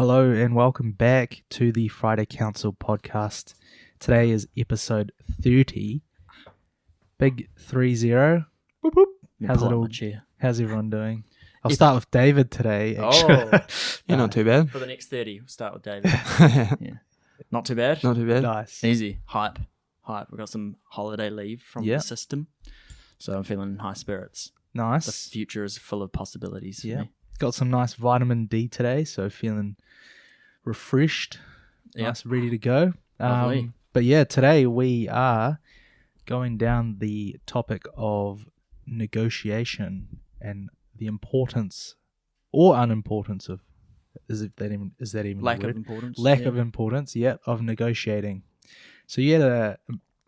Hello and welcome back to the Friday Council podcast. Today is episode 30. Big 30. Boop, boop. How's everyone doing? I'll start with David today. You're not too bad. For the next 30, we'll start with David. Yeah. Not too bad. Not too bad. Nice. Easy. Hype. We've got some holiday leave from the system. So I'm feeling high spirits. Nice. The future is full of possibilities for me. Got some nice vitamin D today, so feeling refreshed. Nice, ready to go. Lovely. But yeah, today we are going down the topic of negotiation and the importance or unimportance of is that even Lack a word? of importance. Lack of importance, of negotiating. So you had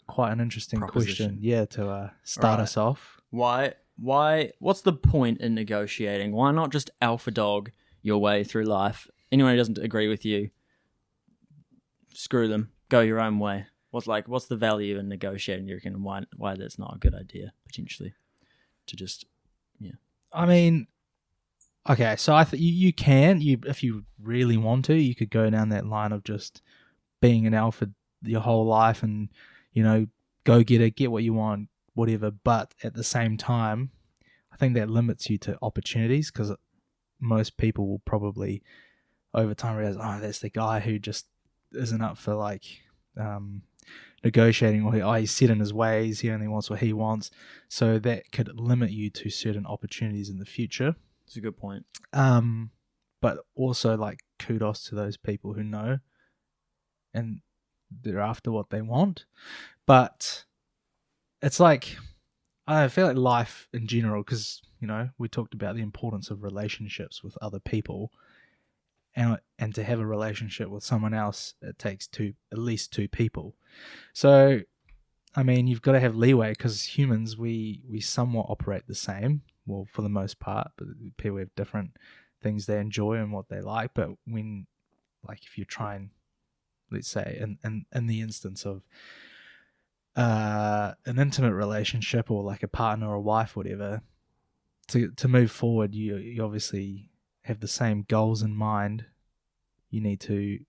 quite an interesting question, to start us off. Why? What's the point in negotiating? Why not just alpha dog your way through life? Anyone who doesn't agree with you, screw them. Go your own way. What's the value in negotiating? You reckon why that's not a good idea potentially? To just I mean, okay, so I think you can if you really want to, you could go down that line of just being an alpha your whole life and go get what you want, whatever. But at the same time, I think that limits you to opportunities because most people will probably over time realize, oh, that's the guy who just isn't up for negotiating, or he's set in his ways, he only wants what he wants. So that could limit you to certain opportunities in the future. It's a good point. But also kudos to those people who know and they're after what they want. But it's I feel like life in general, because we talked about the importance of relationships with other people, and to have a relationship with someone else, it takes at least two people. So I mean, you've got to have leeway because humans we somewhat operate the same, well, for the most part, but people have different things they enjoy and what they like. But when if you're trying, let's say in the instance of an intimate relationship or a partner or a wife, whatever, to move forward, you obviously have the same goals in mind. You need to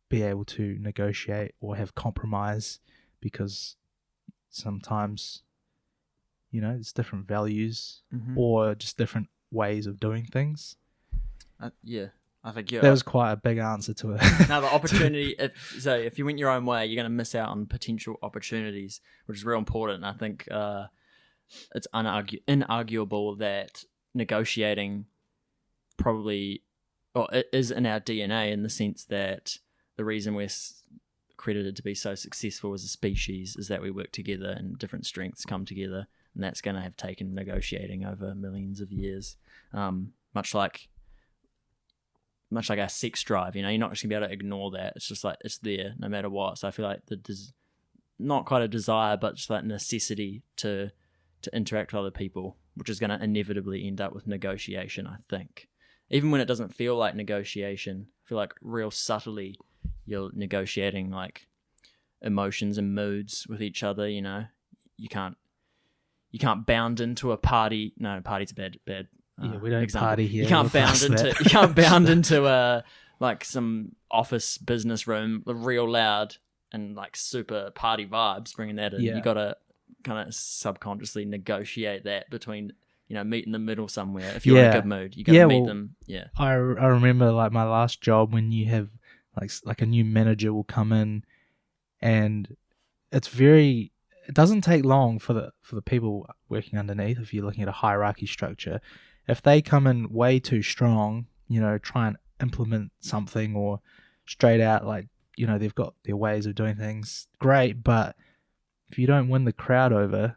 be able to negotiate or have compromise because sometimes it's different values or just different ways of doing things. I think that was quite a big answer to it. Now the opportunity, if you went your own way, you're going to miss out on potential opportunities, which is real important. I think it's inarguable that negotiating it is in our DNA, in the sense that the reason we're credited to be so successful as a species is that we work together and different strengths come together, and that's going to have taken negotiating over millions of years. Much like our sex drive, you're not just going to be able to ignore that. It's just it's there no matter what. So I feel like not quite a desire, but just necessity to interact with other people, which is going to inevitably end up with negotiation, I think. Even when it doesn't feel like negotiation, I feel like real subtly you're negotiating emotions and moods with each other. You can't bound into a party. No, party's bad. We don't party here. You can't bound into some office business room real loud and super party vibes, bringing that in. You got to kind of subconsciously negotiate that between meet in the middle somewhere. If you're in a good mood, you got to meet them. Yeah, I remember my last job when you have a new manager will come in, and it doesn't take long for the people working underneath. If you're looking at a hierarchy structure, if they come in way too strong, try and implement something or straight out they've got their ways of doing things, great. But if you don't win the crowd over,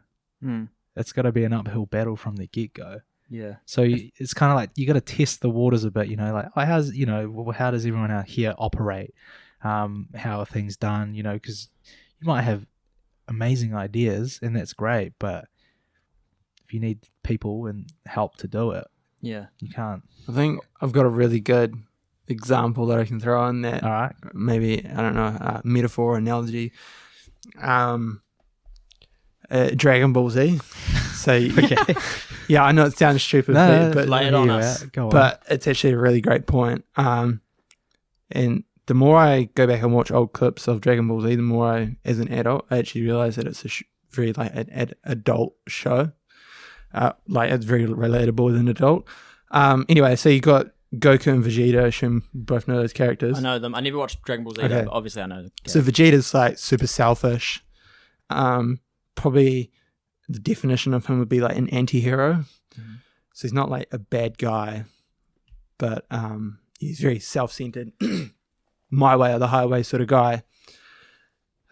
it's got to be an uphill battle from the get-go. Yeah. So it's kind of you got to test the waters a bit, how does everyone out here operate? How are things done? Because you might have amazing ideas and that's great, but if you need people and help to do it, you can't. I think I've got a really good example that I can throw in that. All right. Maybe, I don't know, metaphor, analogy. Dragon Ball Z. So okay. Yeah, I know it sounds stupid, but lay it on us. But it's actually a really great point. And the more I go back and watch old clips of Dragon Ball Z, the more I, as an adult, I actually realize that it's a very like an adult show. Like it's very relatable as an adult. Anyway, so you got Goku and Vegeta. I assume you both know those characters. I know them. I never watched Dragon Ball Z, Okay. but obviously I know them. So Vegeta's like super selfish. Probably the definition of him would be like an anti-hero. Mm-hmm. So he's not like a bad guy, but he's very self-centered, my way or the highway sort of guy.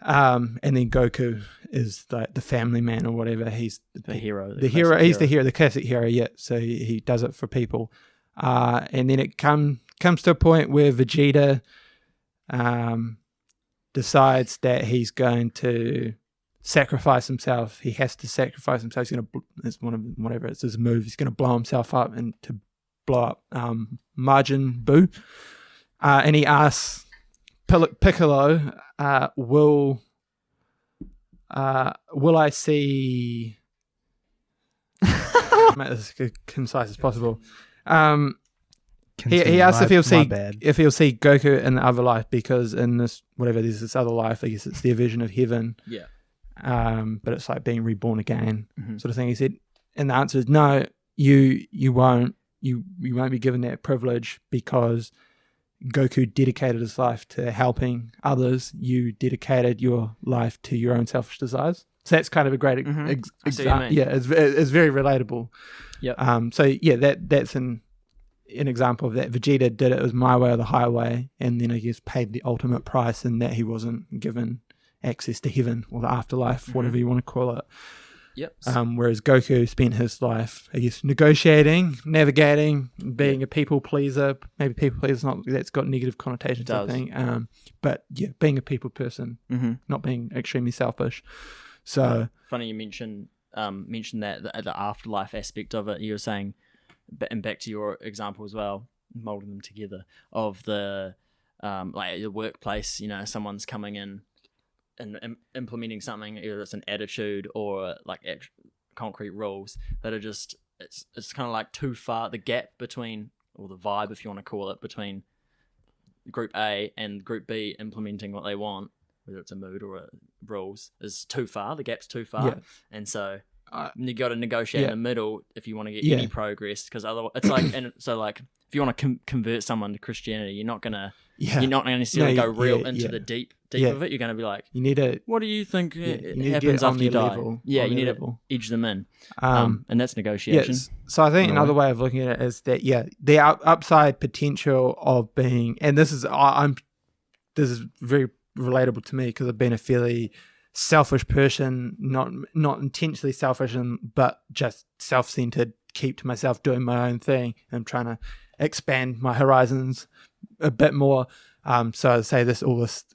And then Goku is like the family man or whatever. He's The hero. the hero. He's the hero, the classic hero. Yeah. So he does it for people. And then it comes to a point where Vegeta decides that he's going to sacrifice himself. He has to sacrifice himself. He's going to, it's one of whatever it's his move. He's going to blow himself up and to blow up Majin Buu. And he asks Piccolo, will I see? Make this as concise as possible. He asks if he'll see Goku in the other life, because in this whatever there's this other life. I guess it's their vision of heaven. Yeah. But it's like being reborn again, sort of thing. He said, and the answer is no. You won't. You won't be given that privilege because Goku dedicated his life to helping others. You dedicated your life to your own selfish desires. So that's kind of a great example. Yeah, it's very relatable. Yeah. So yeah, that's an example of that. Vegeta did it. It was my way or the highway, and then I guess paid the ultimate price in that he wasn't given access to heaven or the afterlife, whatever you want to call it. Yep. Whereas Goku spent his life, I guess, negotiating, navigating, being a people pleaser. Maybe people pleaser, that's got negative connotations, I think. But yeah, being a people person, not being extremely selfish. So funny you mentioned that the afterlife aspect of it. You were saying, and back to your example as well, molding them together of the like the workplace. You know, someone's coming in and implementing something, either it's an attitude or like concrete rules that are just it's kind of like too far. The gap between, or the vibe, if you want to call it, between Group A and Group B implementing what they want, whether it's a mood or rules, is too far. The gap's too far, and so you got to negotiate in the middle if you want to get any progress. Because otherwise, it's like, and so like if you want to convert someone to Christianity, you're not gonna necessarily go real into the deep of it. You're gonna be like, you need to. What do you think happens after you die? You need to edge them in, and that's negotiation. Yes. So I think another way of looking at it is that the upside potential of being, and this is very relatable to me because I've been a fairly selfish person, not intentionally selfish, but just self-centered, keep to myself, doing my own thing. I'm trying to expand my horizons a bit more. So I say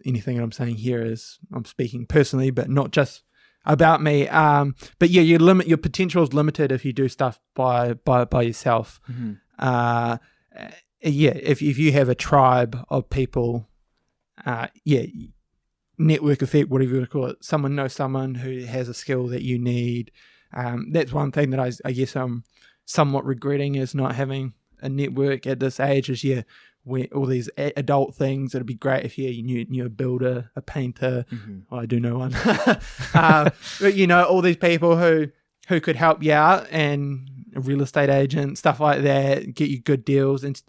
anything that I'm saying here is I'm speaking personally, but not just about me. But yeah, your potential is limited if you do stuff by yourself. If you have a tribe of people, network effect, whatever you want to call it. Someone knows someone who has a skill that you need. That's one thing that I guess I'm somewhat regretting, is not having a network at this age. Is where all these adult things. It'd be great if you knew a builder, a painter. Well, I do know one. But all these people who could help you out, and a real estate agent, stuff like that, get you good deals, and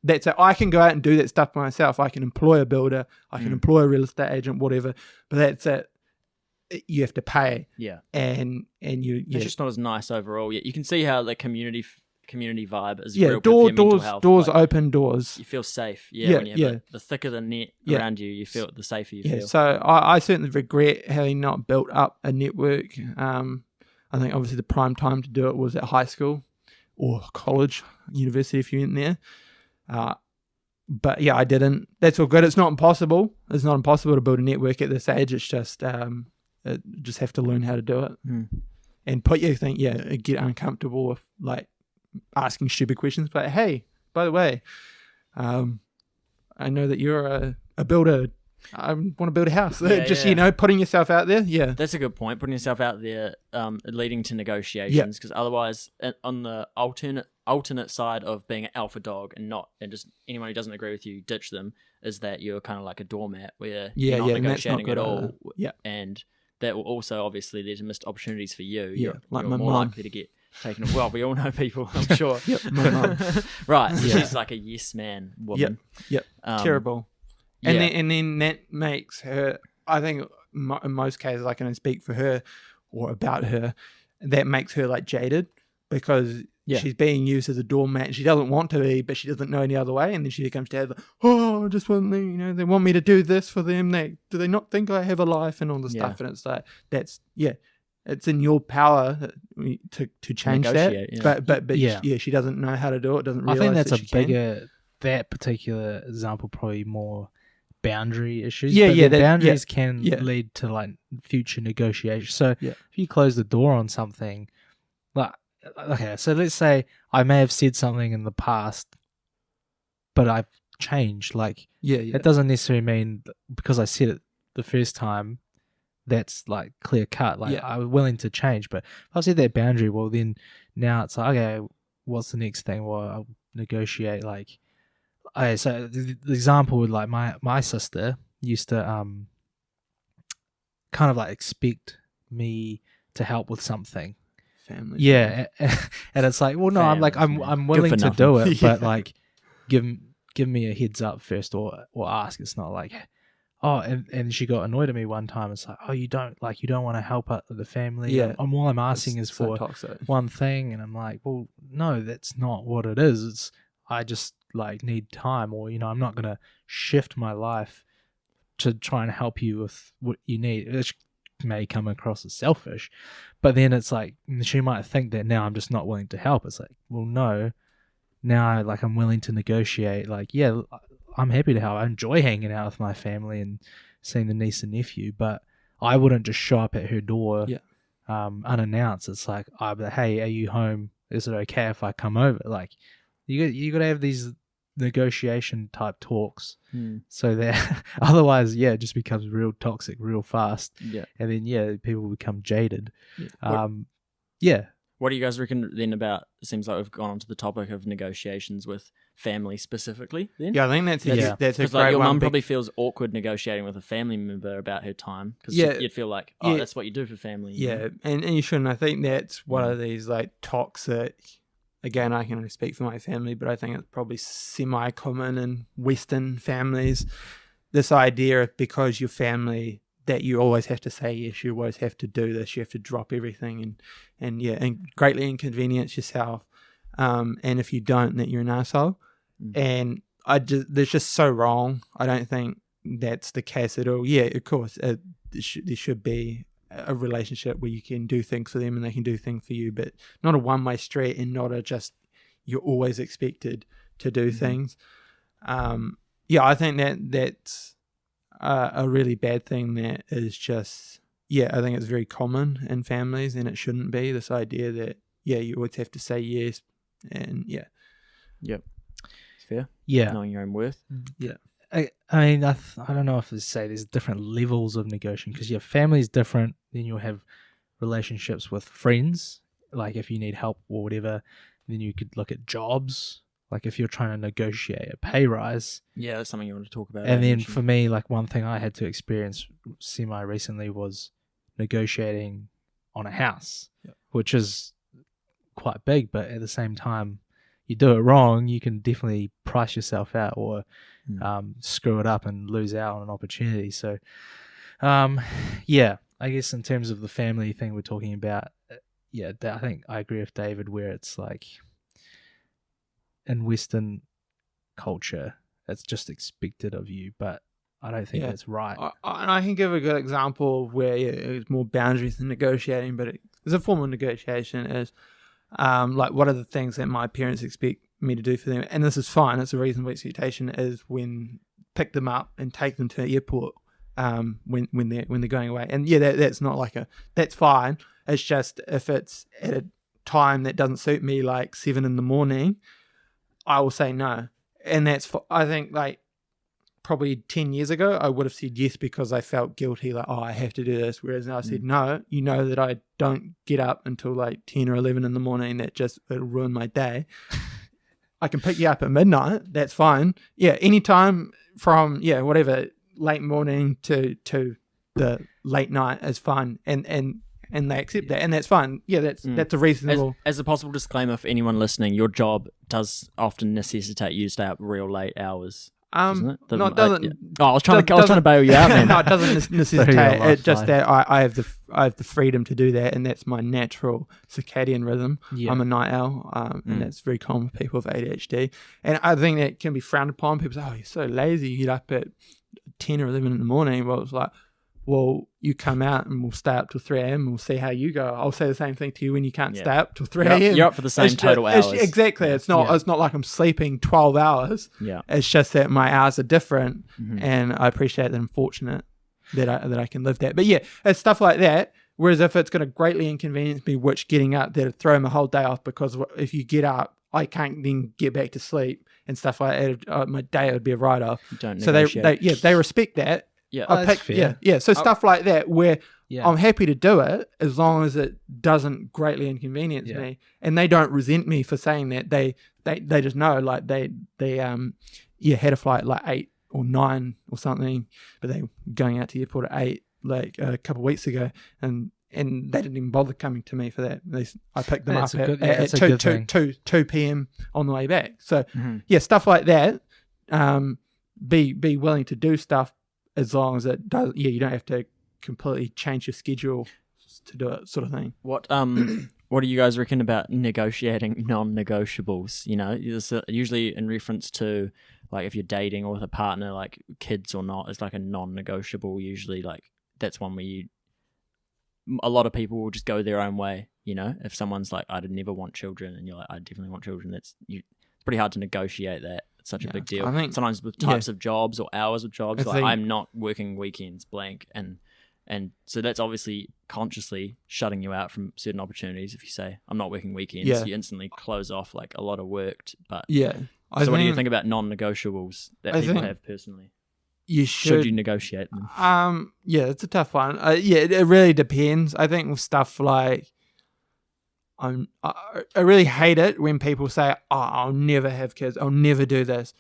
that's it. I can go out and do that stuff by myself. I can employ a builder. I can employ a real estate agent, whatever. But that's it. You have to pay. Yeah. And you. It's just not as nice overall. Yeah. You can see how the community vibe is. Yeah. Real good for your mental health. Doors open doors. You feel safe. Yeah. When you have the thicker the net around you, you feel the safer you feel. So I certainly regret having not built up a network. I think obviously the prime time to do it was at high school or college, university if you went there. But yeah, I didn't. That's all good. It's not impossible. It's not impossible to build a network at this age. It's just just have to learn how to do it. And get uncomfortable with like asking stupid questions. But hey, by the way, I know that you're a builder. I want to build a house. Yeah, Just, yeah. putting yourself out there. Yeah. That's a good point. Putting yourself out there, leading to negotiations, because otherwise, on the alternate side of being an alpha dog and just anyone who doesn't agree with you, ditch them, is that you're kind of like a doormat where you're not and that's not negotiating good at either. all. Yeah. And that will also obviously lead to missed opportunities for you. Yeah, like you're my more mum. likely to get taken. Well, we all know people, I'm sure. My mum. Right. So Yeah. she's like a yes man woman. Yep. Terrible. Yeah. And then that makes her, I think in most cases, I can speak for her or about her, that makes her like jaded because she's being used as a doormat and she doesn't want to be, but she doesn't know any other way. And then she becomes jaded, like, I just want me, they want me to do this for them. Do they not think I have a life and all this stuff? And it's like, it's in your power to change Negotiate, that. But she doesn't know how to do it, doesn't realize I think that's that a she can. bigger, that particular example probably more boundary issues. Yeah, but yeah, the boundaries yeah, can yeah. lead to like future negotiations. So Yeah. if you close the door on something, like, okay, so let's say I may have said something in the past, but I've changed. Like, it doesn't necessarily mean because I said it the first time, that's like clear cut. Like, I was willing to change, but if I said that boundary, well, then now it's like, okay, what's the next thing? Well, I'll negotiate. Like, okay, so the example with like my sister used to kind of like expect me to help with something. Family. Yeah, and it's like, well, no, I'm willing to do it, but like, give me a heads up first, or ask. It's not like, oh, and she got annoyed at me one time. It's like, oh, you don't want to help out the family. Yeah, all I'm asking is so for toxic. one thing, and I'm like, well, no, that's not what it is. It's I just like need time, or I'm not gonna shift my life to try and help you with what you need. Which may come across as selfish, but then it's like she might think that now I'm just not willing to help. It's like, well, no, now like I'm willing to negotiate. Like, yeah, I'm happy to help. I enjoy hanging out with my family and seeing the niece and nephew, but I wouldn't just show up at her door unannounced. It's like, hey, are you home? Is it okay if I come over? Like, you got to have these negotiation type talks, so that otherwise, it just becomes real toxic real fast. Yeah, and then people become jaded. What do you guys reckon then about? It seems like we've gone on to the topic of negotiations with family specifically. Then I think that's a great like your one. mum probably feels awkward negotiating with a family member about her time because you'd feel like, that's what you do for family. And you shouldn't. I think that's one of these like toxic. Again, I can only speak for my family, but I think it's probably semi-common in Western families. This idea of because your family, that you always have to say yes, you always have to do this, you have to drop everything and greatly inconvenience yourself. And if you don't, that you're an asshole. And that's just so wrong. I don't think that's the case at all. Yeah, of course, there should be a relationship where you can do things for them and they can do things for you, but not a one-way street and not a just you're always expected to do things. I think that's a really bad thing. That is just I think it's very common in families, and it shouldn't be. This idea that you always have to say yes, and it's fair. Knowing your own worth. I mean, I don't know if to say there's different levels of negotiation, because your family's different. Then you'll have relationships with friends. Like if you need help or whatever, then you could look at jobs. Like if you're trying to negotiate a pay rise. Yeah, that's something you want to talk about. And then for me, like one thing I had to experience semi-recently was negotiating on a house, which is quite big, but at the same time, you do it wrong, you can definitely price yourself out or screw it up and lose out on an opportunity. So, I guess in terms of the family thing we're talking about, I think I agree with David where it's like in Western culture, it's just expected of you, but I don't think that's right. And I can give a good example of where it's more boundaries than negotiating, but it's a form of negotiation. Is like one of the things that my parents expect me to do for them, and this is fine, it's a reasonable expectation, is when pick them up and take them to the airport when they're going away. And that's not like that's fine. It's just if it's at a time that doesn't suit me, like 7 a.m, I will say no. And that's I think like probably 10 years ago, I would have said yes because I felt guilty, like, oh, I have to do this. Whereas now I said, no, you know that I don't get up until like 10 or 11 in the morning. That just, it'll ruin my day. I can pick you up at midnight. That's fine. Yeah, anytime from, whatever, late morning to the late night is fine. And they accept that, and that's fine. Yeah, that's a reasonable. As a possible disclaimer for anyone listening, your job does often necessitate you to stay up real late hours. Doesn't it? No, it doesn't. I was trying to bail you out, man. No, it doesn't necessitate. It's just that I have the freedom to do that, and that's my natural circadian rhythm. Yeah. I'm a night owl, and that's very common for people with ADHD. And I think that can be frowned upon. People say, "Oh, you're so lazy. You get up at 10 or 11 in the morning." Well, it's like, well, you come out and we'll stay up till 3 a.m. and we'll see how you go. I'll say the same thing to you when you can't stay up till 3 a.m. You're up for the same total hours. Exactly. Yeah. It's not like I'm sleeping 12 hours. Yeah. It's just that my hours are different, and I appreciate that I'm fortunate that I can live that. But yeah, it's stuff like that. Whereas if it's going to greatly inconvenience me, which getting up, that'd throw my whole day off, because if you get up, I can't then get back to sleep and stuff like that. My day would be a write-off. So they respect that. Yeah, that's fair. So stuff like that where I'm happy to do it as long as it doesn't greatly inconvenience me, and they don't resent me for saying that. They just know, like they had a flight like 8 or 9 or something, but they were going out to the airport at 8 like a couple of weeks ago, and they didn't even bother coming to me for that. I picked them up at 2 p.m. on the way back. So stuff like that. Be willing to do stuff as long as it does. You don't have to completely change your schedule to do it, sort of thing. What do you guys reckon about negotiating non-negotiables? You know, usually in reference to, like, if you're dating or with a partner, like kids or not, it's like a non-negotiable. Usually, like, that's one where a lot of people will just go their own way. You know, if someone's like, I'd never want children, and you're like, I definitely want children, it's pretty hard to negotiate that. It's such a big deal. I think sometimes with types of jobs or hours of jobs, I'm not working weekends, blank, and so that's obviously consciously shutting you out from certain opportunities. If you say I'm not working weekends, you instantly close off like a lot of work. But what do you think about non-negotiables that people have personally? Should you negotiate them? It's a tough one. It really depends. I think with stuff like, I really hate it when people say, "Oh, I'll never have kids. I'll never do this,"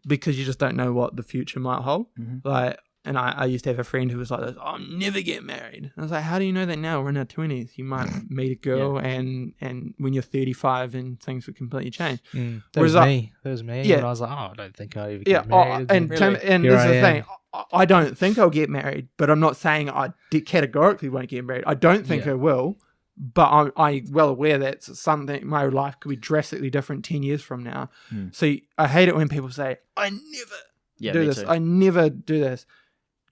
because you just don't know what the future might hold. Like, and I used to have a friend who was like, "I'll never get married." And I was like, "How do you know that now? We're in our 20s. You might meet a girl, and when you're 35, and things would completely change." That was me. When I was like, "Oh, I don't think I'll ever get married." And this is the thing. I don't think I'll get married, but I'm not saying I categorically won't get married. I don't think I will. But I'm well aware that something, my life could be drastically different 10 years from now. So I hate it when people say, "I never do this. I never do this."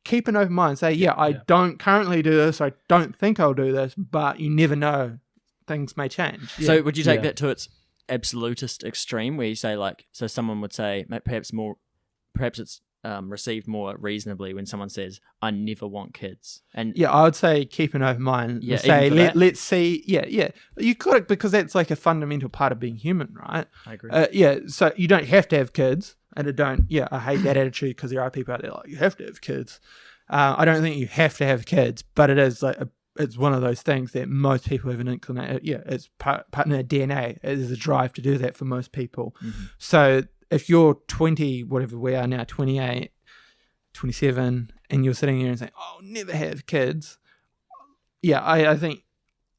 Keep an open mind. Say, I don't currently do this. I don't think I'll do this, but you never know. Things may change. So would you take that to its absolutist extreme, where you say, like, so someone would say, perhaps it's received more reasonably when someone says, "I never want kids." And I would say keep an open mind. Say, let's see. You could, because that's like a fundamental part of being human, right? I agree. So you don't have to have kids, and I hate that attitude, because there are people out there like, you have to have kids. I don't think you have to have kids, but it is like it's one of those things that most people have an inclination. It's part in their DNA. It is a drive to do that for most people. So if you're 20, whatever we are now, 28, 27, and you're sitting here and saying, "Oh, I'll never have kids," I think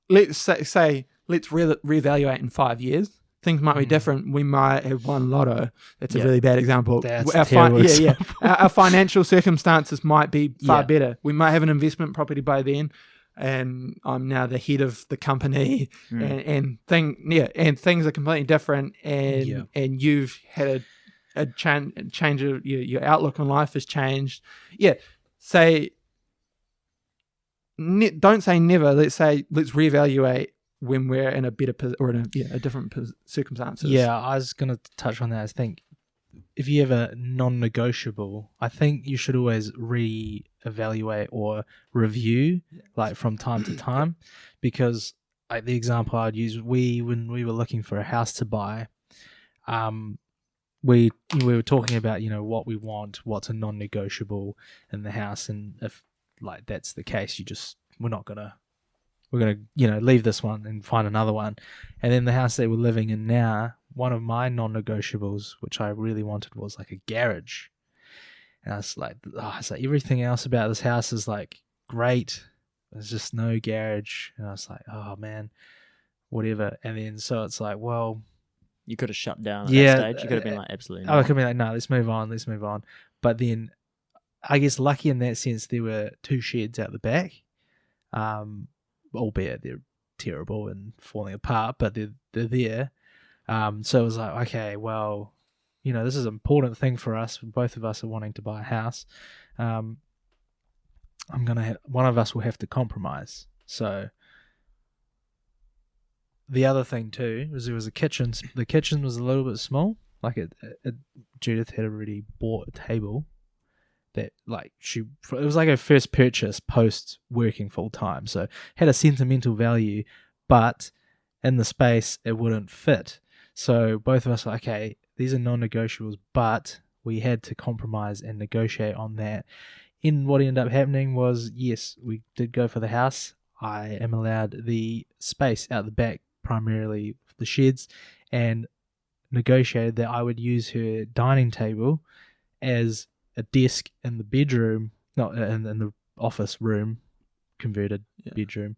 let's say let's reevaluate in 5 years. Things might be different. We might have won lotto. That's a really bad example. Our financial circumstances might be far better. We might have an investment property by then, and I'm now the head of the company, and things are completely different, and you've had a change of your outlook on life has changed. Don't say never. Let's say let's reevaluate when we're in a better or in a different circumstances. I was going to touch on that. I think if you have a non-negotiable, I think you should always re-evaluate or review, like, from time to time, because, like, the example I'd use, when we were looking for a house to buy, we were talking about, what we want, what's a non-negotiable in the house, and if like that's the case, we're gonna leave this one and find another one. And then the house that we're living in now, one of my non-negotiables, which I really wanted, was like a garage. And I was like, everything else about this house is like great. There's just no garage. And I was like, oh man, whatever. And then so it's like, well, you could have shut down at that stage. You could have been like, absolutely not. I could be like, no, let's move on. But then I guess lucky in that sense, there were 2 sheds out the back, albeit they're terrible and falling apart, but they're there. So it was like, okay, well, this is an important thing for us. Both of us are wanting to buy a house. One of us will have to compromise. So the other thing too was there was a kitchen. The kitchen was a little bit small. Like Judith had already bought a table that it was like her first purchase post working full time. So had a sentimental value, but in the space it wouldn't fit. So both of us were okay, these are non-negotiables, but we had to compromise and negotiate on that. In what ended up happening was, yes, we did go for the house. I am allowed the space out the back, primarily the sheds, and negotiated that I would use her dining table as a desk in the bedroom, not in the office room, converted bedroom,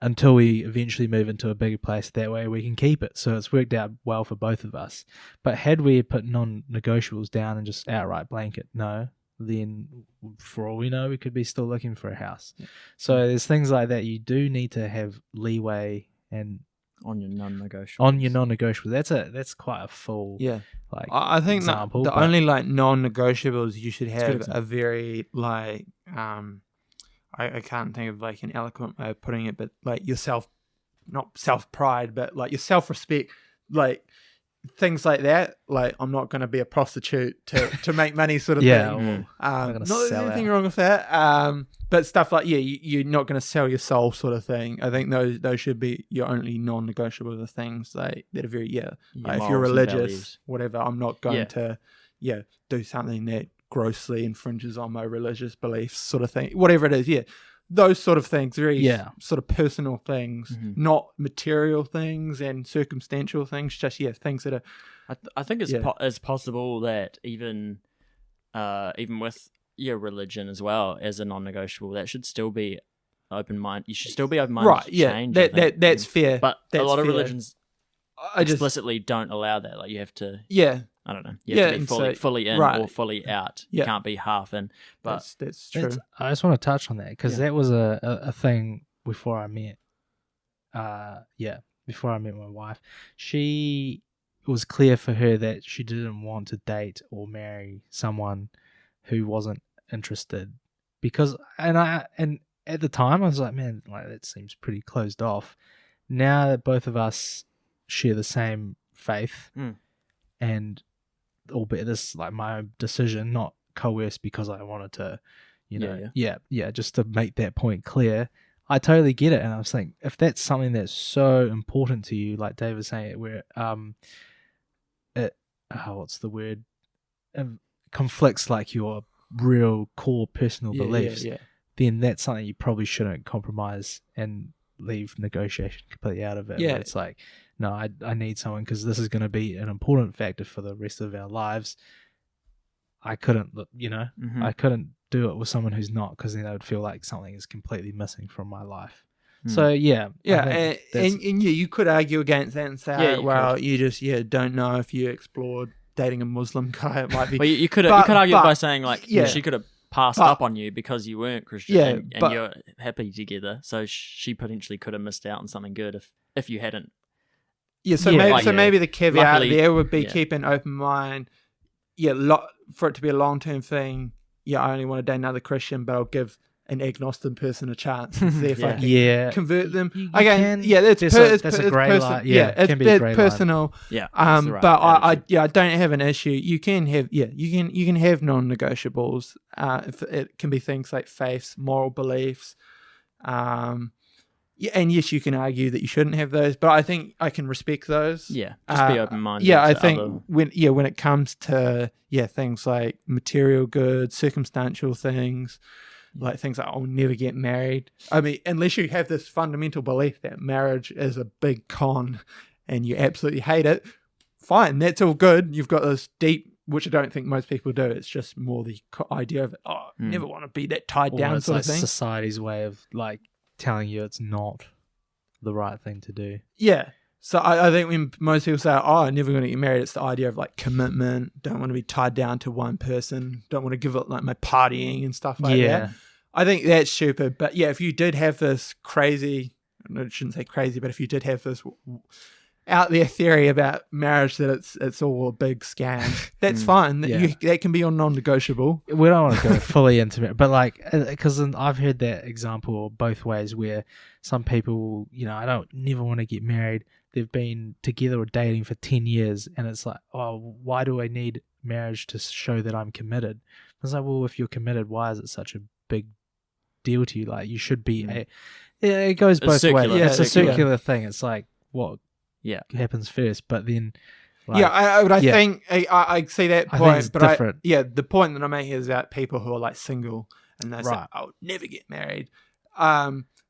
until we eventually move into a bigger place. That way we can keep it. So it's worked out well for both of us. But had we put non-negotiables down and just outright blanket no, then for all we know, we could be still looking for a house. Yeah. So there's things like that. You do need to have leeway and on your non-negotiables. That's quite a full I think example. The only non-negotiables you should have a very I can't think of like an eloquent way of putting it, but like yourself, not self-pride, but like your self-respect, like things like that. Like, I'm not going to be a prostitute to make money sort of thing. Not there's anything wrong with that. But stuff like, you're not going to sell your soul sort of thing. I think those should be your only non-negotiable things like that are very, like if you're religious, whatever, I'm not going to, do something that grossly infringes on my religious beliefs sort of thing. Whatever it is, those sort of things, very sort of personal things, not material things and circumstantial things, just things that are... I think it's possible that even with your religion as well as a non-negotiable, that should still be open-minded. You should still be open-minded to change. That's fair. But a lot of religions explicitly don't allow that. Like, you have to... I don't know. You have to be fully in or fully out. You can't be half in. But that's true. I just want to touch on that because that was a thing before I met. Before I met my wife, it was clear for her that she didn't want to date or marry someone who wasn't interested, because and at the time I was like, man, like that seems pretty closed off. Now that both of us share the same faith, and albeit this like my own decision, not coerced because I wanted to, just to make that point clear. I totally get it, and I was thinking, if that's something that's so important to you, like Dave was saying, where what's the word? Conflicts like your real core personal beliefs, then that's something you probably shouldn't compromise and leave negotiation completely out of it. Yeah, it's like, no, I need someone because this is going to be an important factor for the rest of our lives. I couldn't, I couldn't do it with someone who's not, because then I would feel like something is completely missing from my life. So and you could argue against that and say, you just don't know if you explored dating a Muslim guy, it might be. Well, you could argue by saying like she could have passed up on you because you weren't Christian, and you're happy together. So she potentially could have missed out on something good if you hadn't. Maybe the caveat there would be keep an open mind. For it to be a long-term thing, I only want to date another Christian, but I'll give an agnostic person a chance and see if I can convert them. That's a grey line. It can be a grey personal. Line. But I don't have an issue. You can have you can have non-negotiables. If it can be things like faiths, moral beliefs. Yeah, and yes, you can argue that you shouldn't have those, but I think I can respect those. Yeah, just be open-minded. Yeah, I to think other- when it comes to things like material goods, circumstantial things, like things like I'll never get married. I mean, unless you have this fundamental belief that marriage is a big con and you absolutely hate it, fine, that's all good. You've got this deep, which I don't think most people do. It's just more the idea of never want to be that tied Or down it's sort like of thing. society's way of like telling you it's not the right thing to do. Yeah. So I think when most people say, I'm never going to get married, it's the idea of like commitment, don't want to be tied down to one person, don't want to give up like my partying and stuff like that. I think that's stupid. But yeah, if you did have this crazy, I shouldn't say crazy, but if you did have this out there theory about marriage that it's all a big scam, that's fine. Yeah. That can be your non-negotiable. We don't want to go fully into it, but like, because I've heard that example both ways where some people, I don't never want to get married. They've been together or dating for 10 years and it's like, oh, why do I need marriage to show that I'm committed? It's like, well, if you're committed, why is it such a big deal to you? Like, you should be it goes both ways. circular. It's a Circular. circular thing. It's like what happens first, but then like, I think I see that I point, think it's but different. the point that I'm making is about people who are like single and they say, Right. I'll never get married.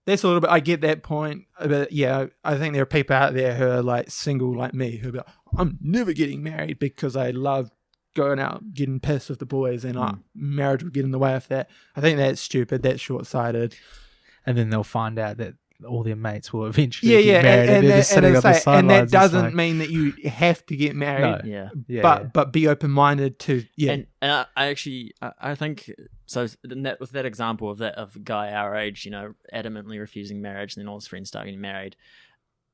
That's a little bit, I get that point, but I think there are people out there who are like single like me who are like, I'm never getting married because I love going out, getting pissed with the boys, and marriage will get in the way of that. I think that's stupid, that's short-sighted. And then they'll find out that all their mates will eventually get married, and they're just sitting on the and sidelines. that doesn't mean that you have to get married. No. Yeah. But be open-minded to And I actually I think so. With that example of a guy our age, adamantly refusing marriage, and then all his friends start getting married.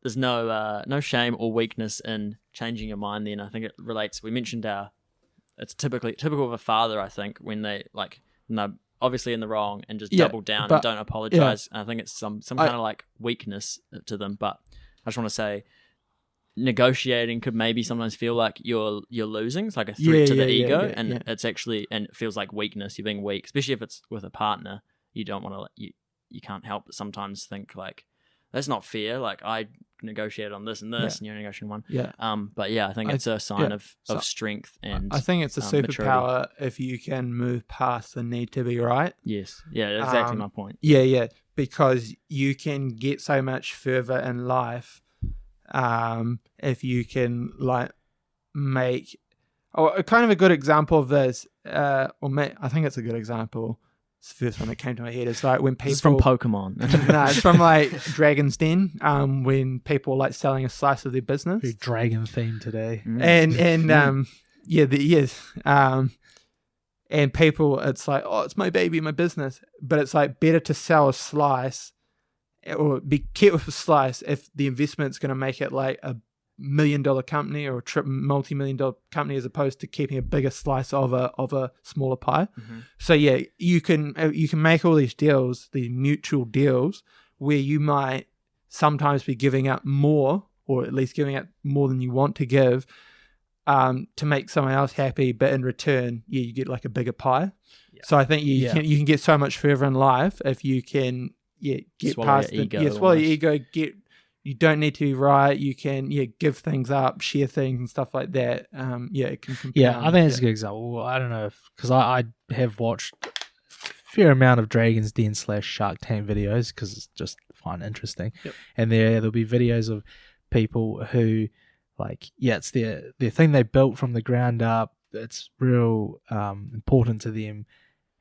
There's no shame or weakness in changing your mind. Then I think it relates. We mentioned it's typical of a father. I think when they obviously in the wrong and just double down and don't apologize. And I think it's some kind of like weakness to them. But I just want to say, negotiating could maybe sometimes feel like you're losing. It's like a threat to the ego, and it's actually, and it feels like weakness. You're being weak, especially if it's with a partner. You don't want to you can't help but sometimes think like, that's not fair. Like I negotiated on this and this, and you're negotiating one. But I think it's a sign of strength, and I think it's a superpower if you can move past the need to be right. Yes, exactly my point. Because you can get so much further in life if you can like make. Kind of a good example of this, I think it's a good example. It's the first one that came to my head. It's like when people... It's from Pokemon. No, it's from like Dragon's Den, when people like selling a slice of their business. Very dragon theme today. And people, it's like, oh, it's my baby, my business. But it's like better to sell a slice or be careful with a slice if the investment's going to make it like a $1 million company or a multi-million-dollar company, as opposed to keeping a bigger slice of a smaller pie. So you can make all these deals, these mutual deals, where you might sometimes be giving up more, or at least giving up more than you want to give, to make someone else happy, but in return, you get like a bigger pie. So I think you can get so much further in life if you can get swallow past your ego. Swallow your ego. You don't need to be right. You can give things up, share things and stuff like that. It can compound. I think it's a good example. Well, I don't know because I have watched a fair amount of Dragon's Den / Shark Tank videos because it's just find interesting. And there'll be videos of people who it's their thing they built from the ground up. It's real important to them,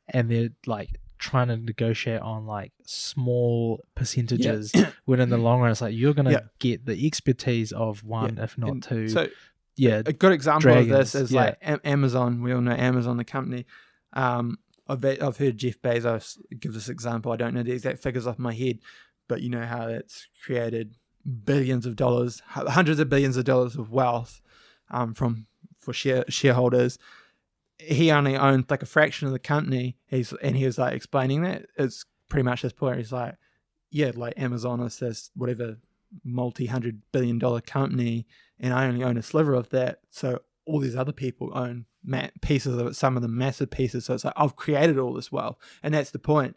and they're like trying to negotiate on like small percentages when in the long run it's like you're gonna get the expertise of one if not two. So a good example of this is like Amazon. We all know Amazon, the company. I've heard Jeff Bezos give this example. I don't know the exact figures off my head, but you know how it's created billions of dollars, hundreds of billions of dollars of wealth for shareholders. He only owned like a fraction of the company. He was like explaining that it's pretty much his point. He's like, like Amazon is this whatever multi-$100 billion company, and I only own a sliver of that. So all these other people own pieces of it, some of them massive pieces. So it's like I've created all this wealth, and that's the point.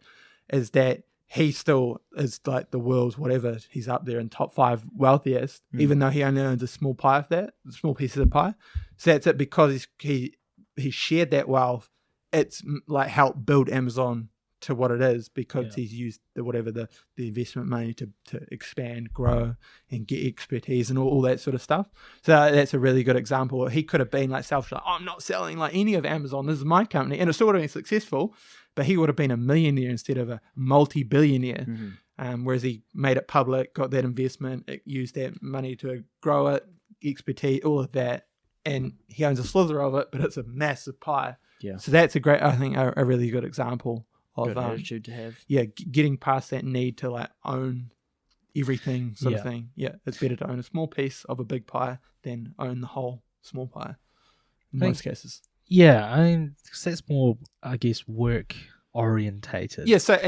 Is that he still is like the world's whatever. He's up there in top 5 wealthiest, even though he only owns a small pie of that, a small piece of the pie. So that's it, because he shared that wealth. It's like helped build Amazon to what it is, because he's used the investment money to expand, grow, and get expertise and all that sort of stuff. So that's a really good example. He could have been like selfish, like, I'm not selling like any of Amazon, this is my company, and it still would have been successful, but he would have been a millionaire instead of a multi-billionaire. Whereas he made it public, got that investment, used that money to grow it, expertise, all of that, and he owns a slither of it, but it's a massive pie. Yeah. So that's I think a really good example of Good attitude to have. Yeah, getting past that need to like own everything sort of thing. Yeah, it's better to own a small piece of a big pie than own the whole small pie in most cases. Yeah, I mean, 'cause that's more, I guess, work orientated. Yeah, so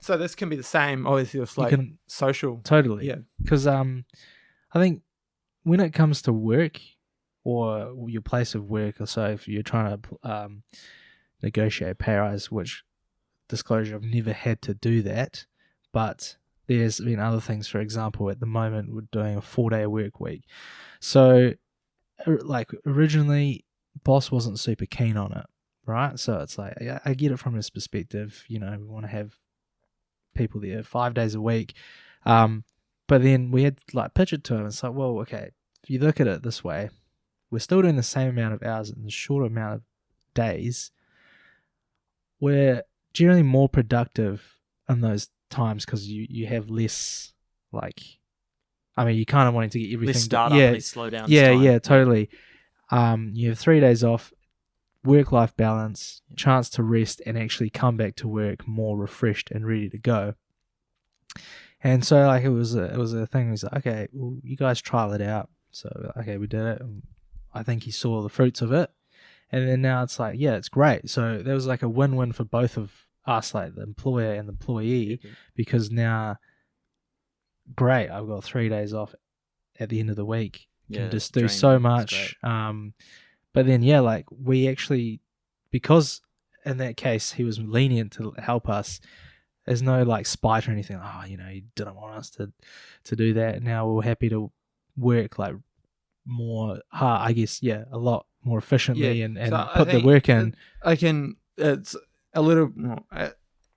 so this can be the same, obviously, with like social. Totally. Yeah. Because I think when it comes to work or your place of work, or so, if you're trying to negotiate pay rise, which, disclosure, I've never had to do that, but there's been other things. For example, at the moment we're doing a 4-day work week, so like originally boss wasn't super keen on it, right? So it's like, I get it from his perspective, we want to have people there 5 days a week, but then we had to like pitch it to him. It's like, well, okay, if you look at it this way, we're still doing the same amount of hours in the shorter amount of days. We're generally more productive in those times because you have less, like, I mean, you kind of wanting to get everything less startup, less slow down. Yeah, totally. You have 3 days off, work-life balance, chance to rest, and actually come back to work more refreshed and ready to go. And so, like, it was a thing. It was like, okay, well, you guys trial it out. So, okay, we did it. I think he saw the fruits of it. And then now it's like, yeah, it's great. So there was like a win-win for both of us, like the employer and the employee, because now, great, I've got 3 days off at the end of the week. Can just do so much. But then, yeah, like we actually, because in that case he was lenient to help us, there's no like spite or anything. Oh, he didn't want us to do that. Now we're happy to work like more hard, I guess, a lot more efficiently and so put the work in. It's a little,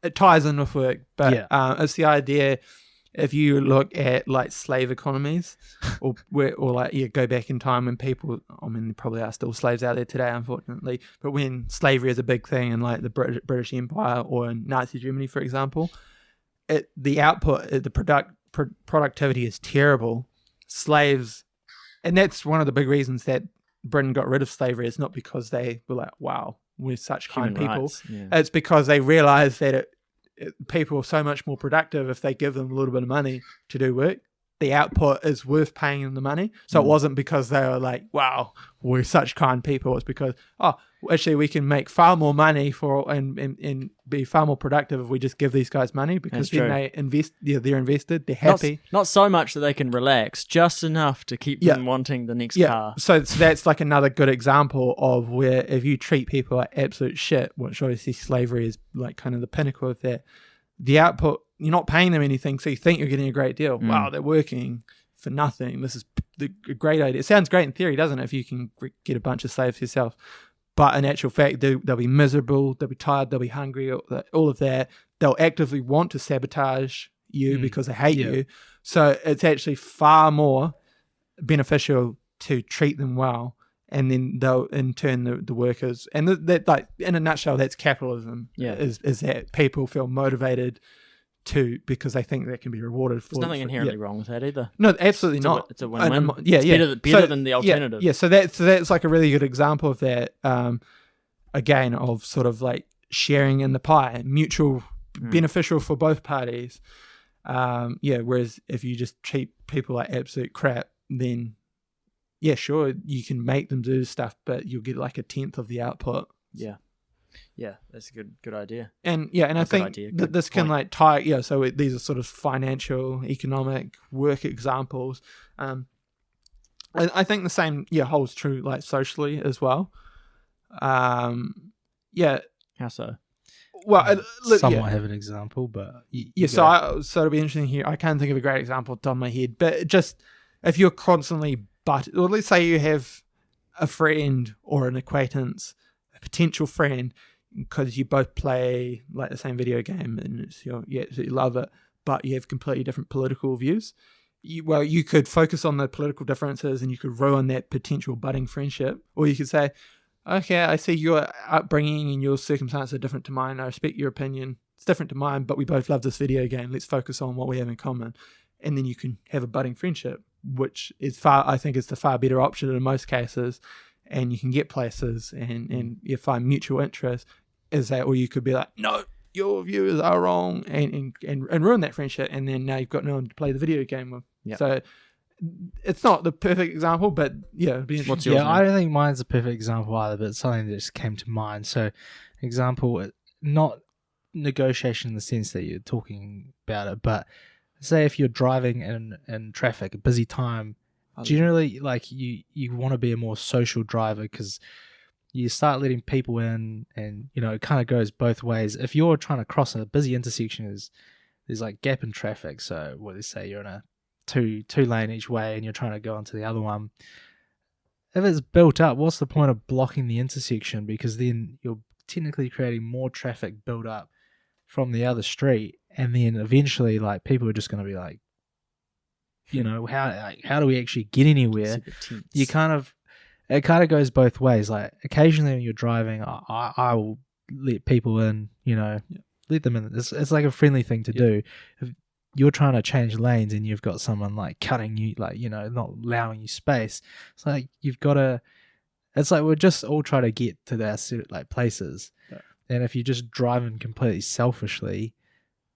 it ties in with work, but it's the idea. If you look at like slave economies, or go back in time when people, I mean, there probably are still slaves out there today, unfortunately, but when slavery is a big thing in like the British Empire or in Nazi Germany, for example, the output, the productivity is terrible. Slaves, and that's one of the big reasons that Britain got rid of slavery. It's not because they were like, wow, we're such kind people. It's because they realized that people are so much more productive if they give them a little bit of money to do work. The output is worth paying them the money. So it wasn't because they were like, wow, we're such kind people. It's because, actually we can make far more money and be far more productive if we just give these guys money, because then they invest, they're invested, they're happy. Not so much that they can relax, just enough to keep them wanting the next car. So that's like another good example of where if you treat people like absolute shit, which obviously slavery is like kind of the pinnacle of that, the output, you're not paying them anything, so you think you're getting a great deal. Wow, they're working for nothing. This is a great idea. It sounds great in theory, doesn't it, if you can get a bunch of slaves yourself? But in actual fact, they'll be miserable, they'll be tired, they'll be hungry, all of that. They'll actively want to sabotage you because they hate you. So it's actually far more beneficial to treat them well, and then they'll in turn the workers, and that, like, in a nutshell, that's capitalism. Is that people feel motivated to, because they think they can be rewarded for. There's nothing inherently wrong with that either. No, absolutely not. It's a win-win. It's better than the alternative. So that's like a really good example of that. Again, of sort of like sharing in the pie, mutual beneficial for both parties. Whereas if you just treat people like absolute crap, then sure, you can make them do stuff, but you'll get like 1/10 of the output. Yeah, that's a good idea. And I think this can like tie, so these are sort of financial, economic, work examples. I think the same, holds true like socially as well. How so? well, somewhat have an example, but so it'll be interesting here. I can't think of a great example off the top of my head, but just if you're constantly or let's say you have a friend or an acquaintance, a potential friend, because you both play like the same video game and you love it, but you have completely different political views. You could focus on the political differences and you could ruin that potential budding friendship, or you could say, okay, I see your upbringing and your circumstances are different to mine. I respect your opinion. It's different to mine, but we both love this video game. Let's focus on what we have in common. And then you can have a budding friendship, which is I think is the far better option in most cases. And you can get places and you find mutual interest. Is that, or you could be like, no, your views are wrong, and ruin that friendship. And then now you've got no one to play the video game with. Yep. So it's not the perfect example, but yeah, it'd be What's interesting. yours, I don't think mine's a perfect example either, but it's something that just came to mind. So, example, not negotiation in the sense that you're talking about it, but say if you're driving in traffic, a busy time, generally, like you want to be a more social driver because you start letting people in, and it kind of goes both ways. If you're trying to cross a busy intersection, there's like gap in traffic. So what they say, you're in a two lane each way, and you're trying to go onto the other one. If it's built up, what's the point of blocking the intersection? Because then you're technically creating more traffic build up from the other street, and then eventually, like, people are just going to be like, how do we actually get anywhere? It kind of goes both ways. Like, occasionally when you're driving, I will let people in, let them in. It's like a friendly thing to do. If you're trying to change lanes and you've got someone like cutting you, like, not allowing you space, it's like it's like we're just all trying to get to their like places. Yeah. And if you're just driving completely selfishly,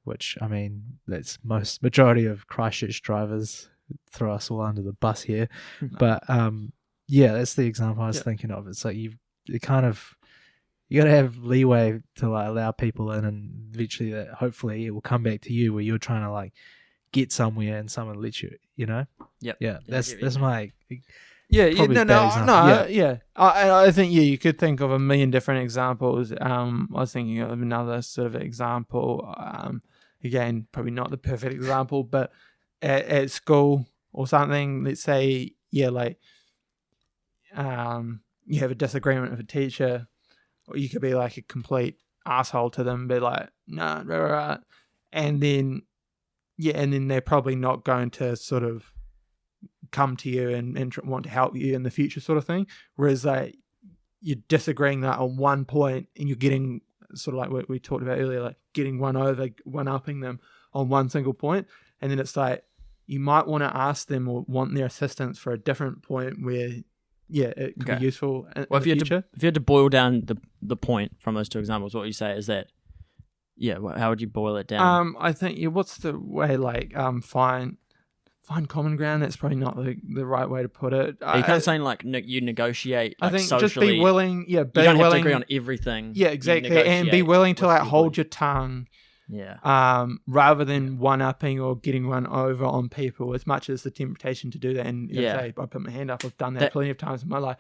which, I mean, that's majority of Christchurch drivers, throw us all under the bus here. No. But that's the example I was thinking of. It's like you got to have leeway to like allow people in, and eventually that hopefully it will come back to you where you're trying to like get somewhere and someone lets you, Yep. Yeah. That's my I think you could think of a million different examples. I was thinking of another sort of example. Again, probably not the perfect example, but at school or something, let's say, you have a disagreement with a teacher, or you could be like a complete asshole to them, be like, nah, rah, rah, rah. And then they're probably not going to sort of come to you and want to help you in the future, sort of thing. Whereas like you're disagreeing that on one point, and you're getting sort of like what we talked about earlier, like getting one-upping them on one single point, and then it's like you might want to ask them or want their assistance for a different point where it could be useful in the future. If you had to boil down the point from those two examples, what you say is that, how would you boil it down? I think what's the way, like, find common ground. That's probably not the right way to put it. Are you kind of saying like you negotiate? I think socially, just be willing. Yeah, you don't have to agree on everything. Yeah, exactly, and be willing to like hold your tongue. Yeah. Rather than one-upping or getting run over on people, as much as the temptation to do that. And I put my hand up. I've done that plenty of times in my life.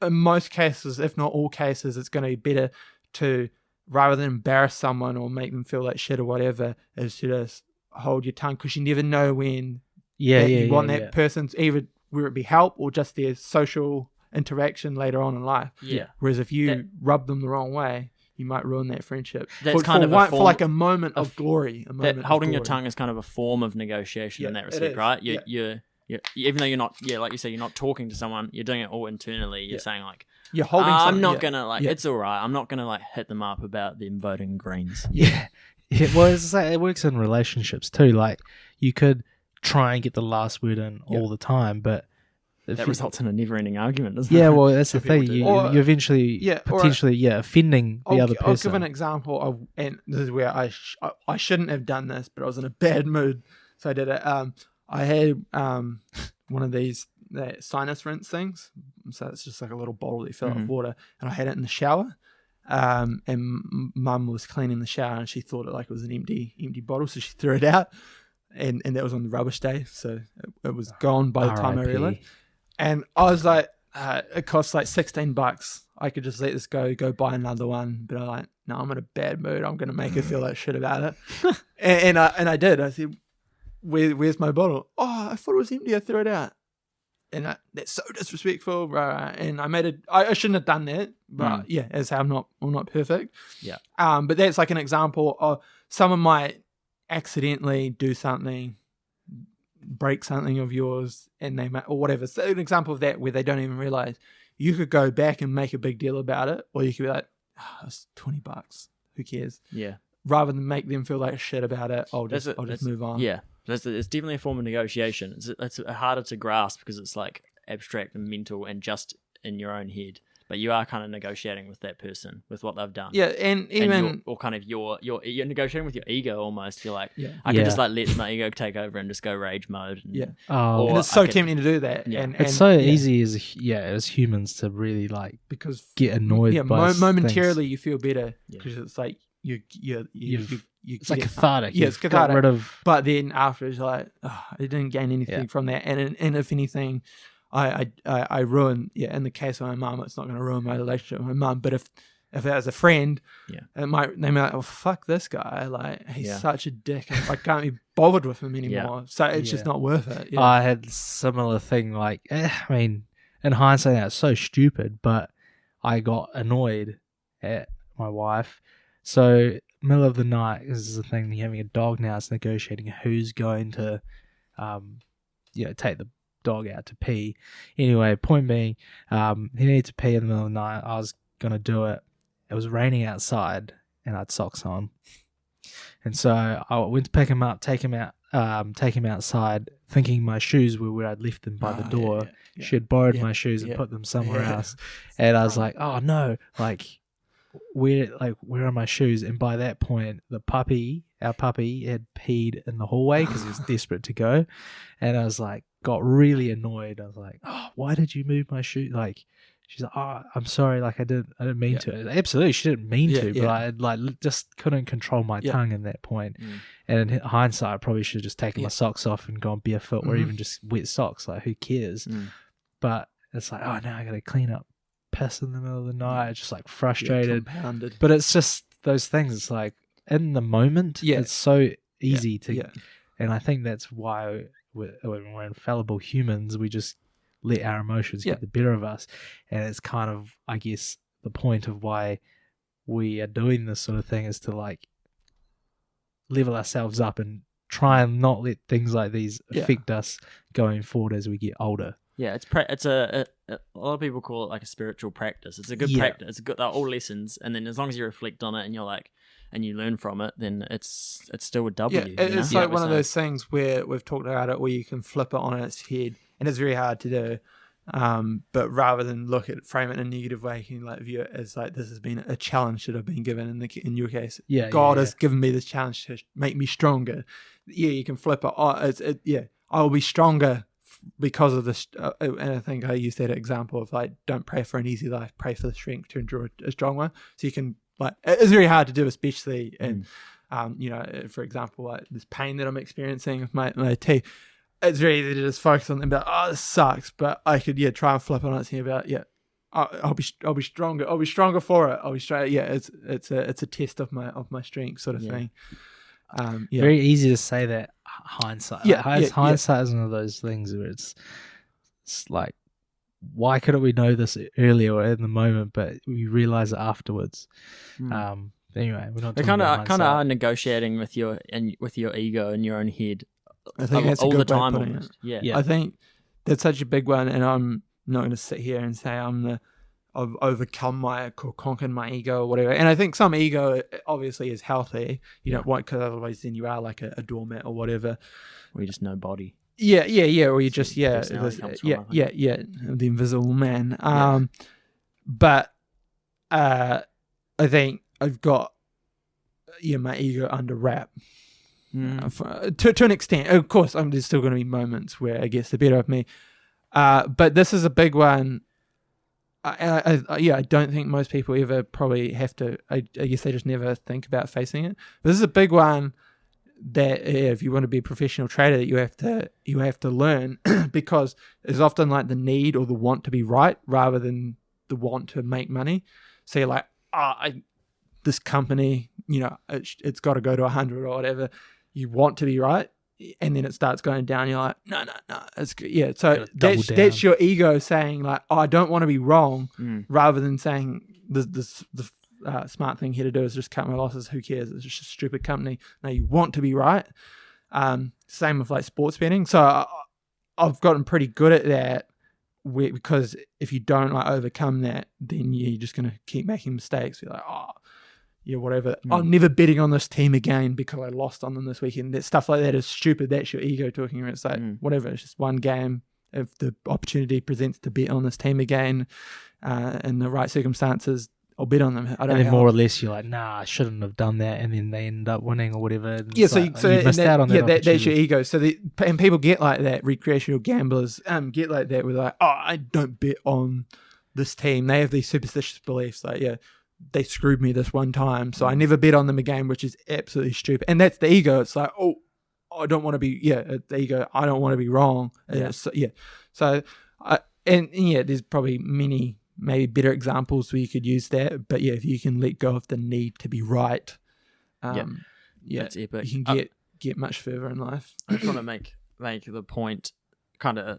In most cases, if not all cases, it's going to be better to, rather than embarrass someone or make them feel like shit or whatever, is to just hold your tongue, because you never know when you want that person's, either whether it be help or just their social interaction later on in life. Yeah. Whereas if you rub them the wrong way, you might ruin that friendship. That's for like a moment of glory. Holding your tongue is kind of a form of negotiation in that respect, right? You're even though you're not, like you say, you're not talking to someone, you're doing it all internally. You're saying like, you're holding. I'm not gonna it's all right. I'm not gonna like hit them up about them voting Greens. Yeah. Well, it works in relationships too. Like, you could try and get the last word in all the time, but that results in a never-ending argument, doesn't it? Yeah, well, that's the thing. You eventually potentially offending the other person. I'll give an example of, and this is where I shouldn't have done this, but I was in a bad mood, so I did it. I had one of these sinus rinse things, so it's just like a little bottle that you fill up with water, and I had it in the shower. And Mum was cleaning the shower, and she thought it was an empty bottle, so she threw it out, and that was on the rubbish day, so it was gone by the time I realized. And I was like, it costs like $16. I could just let this go buy another one. But I'm like, no, I'm in a bad mood. I'm going to make her feel like shit about it. and I did. I said, where's my bottle? Oh, I thought it was empty. I threw it out. And that's so disrespectful, right? And I shouldn't have done that, but yeah, as I'm not perfect. Yeah. But that's like an example of someone might accidentally do something, break something of yours, and they might, or whatever. So an example of that where they don't even realize. You could go back and make a big deal about it, or you could be like, it's $20. Who cares? Yeah. Rather than make them feel like shit about it, I'll just move on. Yeah. It's definitely a form of negotiation. It's harder to grasp because it's like abstract and mental and just in your own head. But you are kind of negotiating with that person, with what they've done. Yeah, and even you're negotiating with your ego almost. You're like, yeah. I can just like let my ego take over and just go rage mode. And, yeah. And it's so tempting to do that. Yeah. And it's so easy as humans to really like because get annoyed by momentarily things. you feel better because it's like you it's like cathartic. Yeah, it's cathartic. Got rid of, but then after it's like, oh, I didn't gain anything from that. And if anything, I ruin. Yeah, in the case of my mum, it's not going to ruin my relationship with my mum. But if it was a friend, they might be like, oh fuck this guy, like he's such a dick, and I can't be bothered with him anymore. So it's just not worth it. Yeah. I had similar thing. Like, I mean, in hindsight, that's so stupid. But I got annoyed at my wife. So middle of the night, this is the thing. You're having a dog now. It's negotiating who's going to, take the dog out to pee. Anyway, point being, he needed to pee in the middle of the night. I was gonna do it. It was raining outside, and I had socks on. And so I went to pick him up, take him outside, thinking my shoes were where I'd left them by the door. Yeah. She had borrowed my shoes and put them somewhere else. And I was like, oh no, like where are my shoes? And by that point, our puppy had peed in the hallway because he was desperate to go. And I was like, got really annoyed. I was like, oh, why did you move my shoe? Like, she's like, oh, I'm sorry. Like, I didn't mean to. Absolutely, she didn't mean to, but I like just couldn't control my tongue in that point. And in hindsight, I probably should have just taken my socks off and gone barefoot, or even just wet socks. Like, who cares? But it's like, oh, now I got to clean up piss in the middle of the night. It's just like frustrated. Compounded. But it's just those things. It's like in the moment, it's so easy to. And I think that's why when we're infallible humans, we just let our emotions get the better of us. And it's kind of, I guess, the point of why we are doing this sort of thing is to like level ourselves up and try and not let things like these affect us going forward as we get older. Yeah, it's a lot of people call it like a spiritual practice. It's a good practice. It's good. They're all lessons, and then as long as you reflect on it and you're like, and you learn from it, then it's still a W. Yeah, it's like one of those things where we've talked about it, where you can flip it on its head, and it's very hard to do. But rather than frame it in a negative way, you can like view it as like this has been a challenge that I've been given. In your case, God has given me this challenge to make me stronger. Yeah, you can flip it. I will be stronger because of this. And I think I used that example of like, don't pray for an easy life, pray for the strength to endure a strong one. So you can like, it's very hard to do, especially in, for example, like this pain that I'm experiencing with my teeth. It's very easy to just focus on them about, oh, this sucks, but I could try and flip on it and about I'll be stronger. I'll be stronger for it. I'll be straight. Yeah, it's a test of my strength sort of thing. Very easy to say that hindsight. Hindsight is one of those things where it's like, why couldn't we know this earlier or in the moment, but we realize it afterwards. Anyway, we're not. They kind of are negotiating with your ego in your own head. I think that's all a good the way time of putting almost. it. Yeah, I think that's such a big one, and I'm not going to sit here and say I've overcome conquered my ego or whatever. And I think some ego obviously is healthy. You don't want, because otherwise then you are like a doormat or whatever. Or you just nobody. Yeah. Or you just the invisible man. But I think I've got my ego under wrap. To an extent. Of course, there's still going to be moments where it gets the better of me. But this is a big one. I don't think most people ever probably have to. I guess they just never think about facing it. But this is a big one that if you want to be a professional trader, that you have to learn because it's often like the need or the want to be right rather than the want to make money. So you're like, this company, it's got to go to 100 or whatever. You want to be right, and then it starts going down. You're like, no, it's good. Yeah, so that's your ego saying like, I don't want to be wrong, rather than saying the smart thing here to do is just cut my losses. Who cares? It's just a stupid company. No, you want to be right. Same with like sports betting. So I've gotten pretty good at that. Because if you don't like overcome that, then you're just going to keep making mistakes. You're like, whatever. I'm never betting on this team again because I lost on them this weekend. That stuff like that is stupid. That's your ego talking. It's like, whatever. It's just one game. If the opportunity presents to bet on this team again in the right circumstances, I'll bet on them. I don't and then know more or less you're like, nah, I shouldn't have done that, and then they end up winning or whatever. And yeah, so you missed out on that. That's your ego. So and people get like that. Recreational gamblers get like that. With like, I don't bet on this team. They have these superstitious beliefs. Like, they screwed me this one time, so I never bet on them again, which is absolutely stupid. And that's the ego. It's like, I don't want to be. The ego. I don't want to be wrong. So there's probably many. Maybe better examples where you could use that, but if you can let go of the need to be right, that's epic. You can get much further in life. I just want to make the point, kind of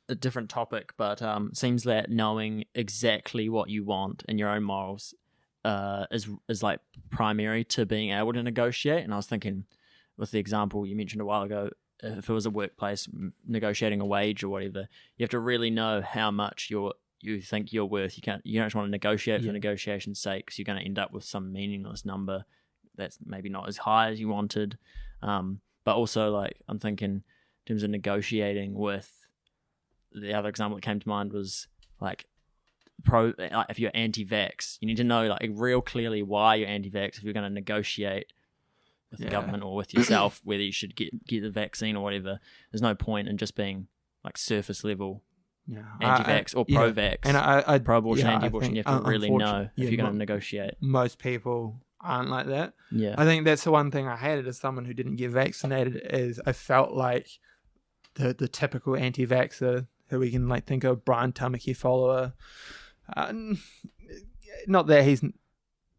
a different topic, but seems that knowing exactly what you want and your own morals is like primary to being able to negotiate. And I was thinking, with the example you mentioned a while ago, if it was a workplace negotiating a wage or whatever, you have to really know how much you think you're worth. You don't just want to negotiate for negotiation's sake, because you're going to end up with some meaningless number that's maybe not as high as you wanted. But also, like, I'm thinking in terms of negotiating with, the other example that came to mind was like if you're anti-vax, you need to know like real clearly why you're anti-vax if you're going to negotiate with the government or with yourself whether you should get the vaccine or whatever. There's no point in just being like surface level anti-vax or pro-vax, and I pro-abortion, anti-abortion. You have to really know if you're going to negotiate. Most people aren't like that. Yeah, I think that's the one thing I hated as someone who didn't get vaccinated, is I felt like the typical anti-vaxxer who we can like think of, Brian Tamaki follower. Not that he's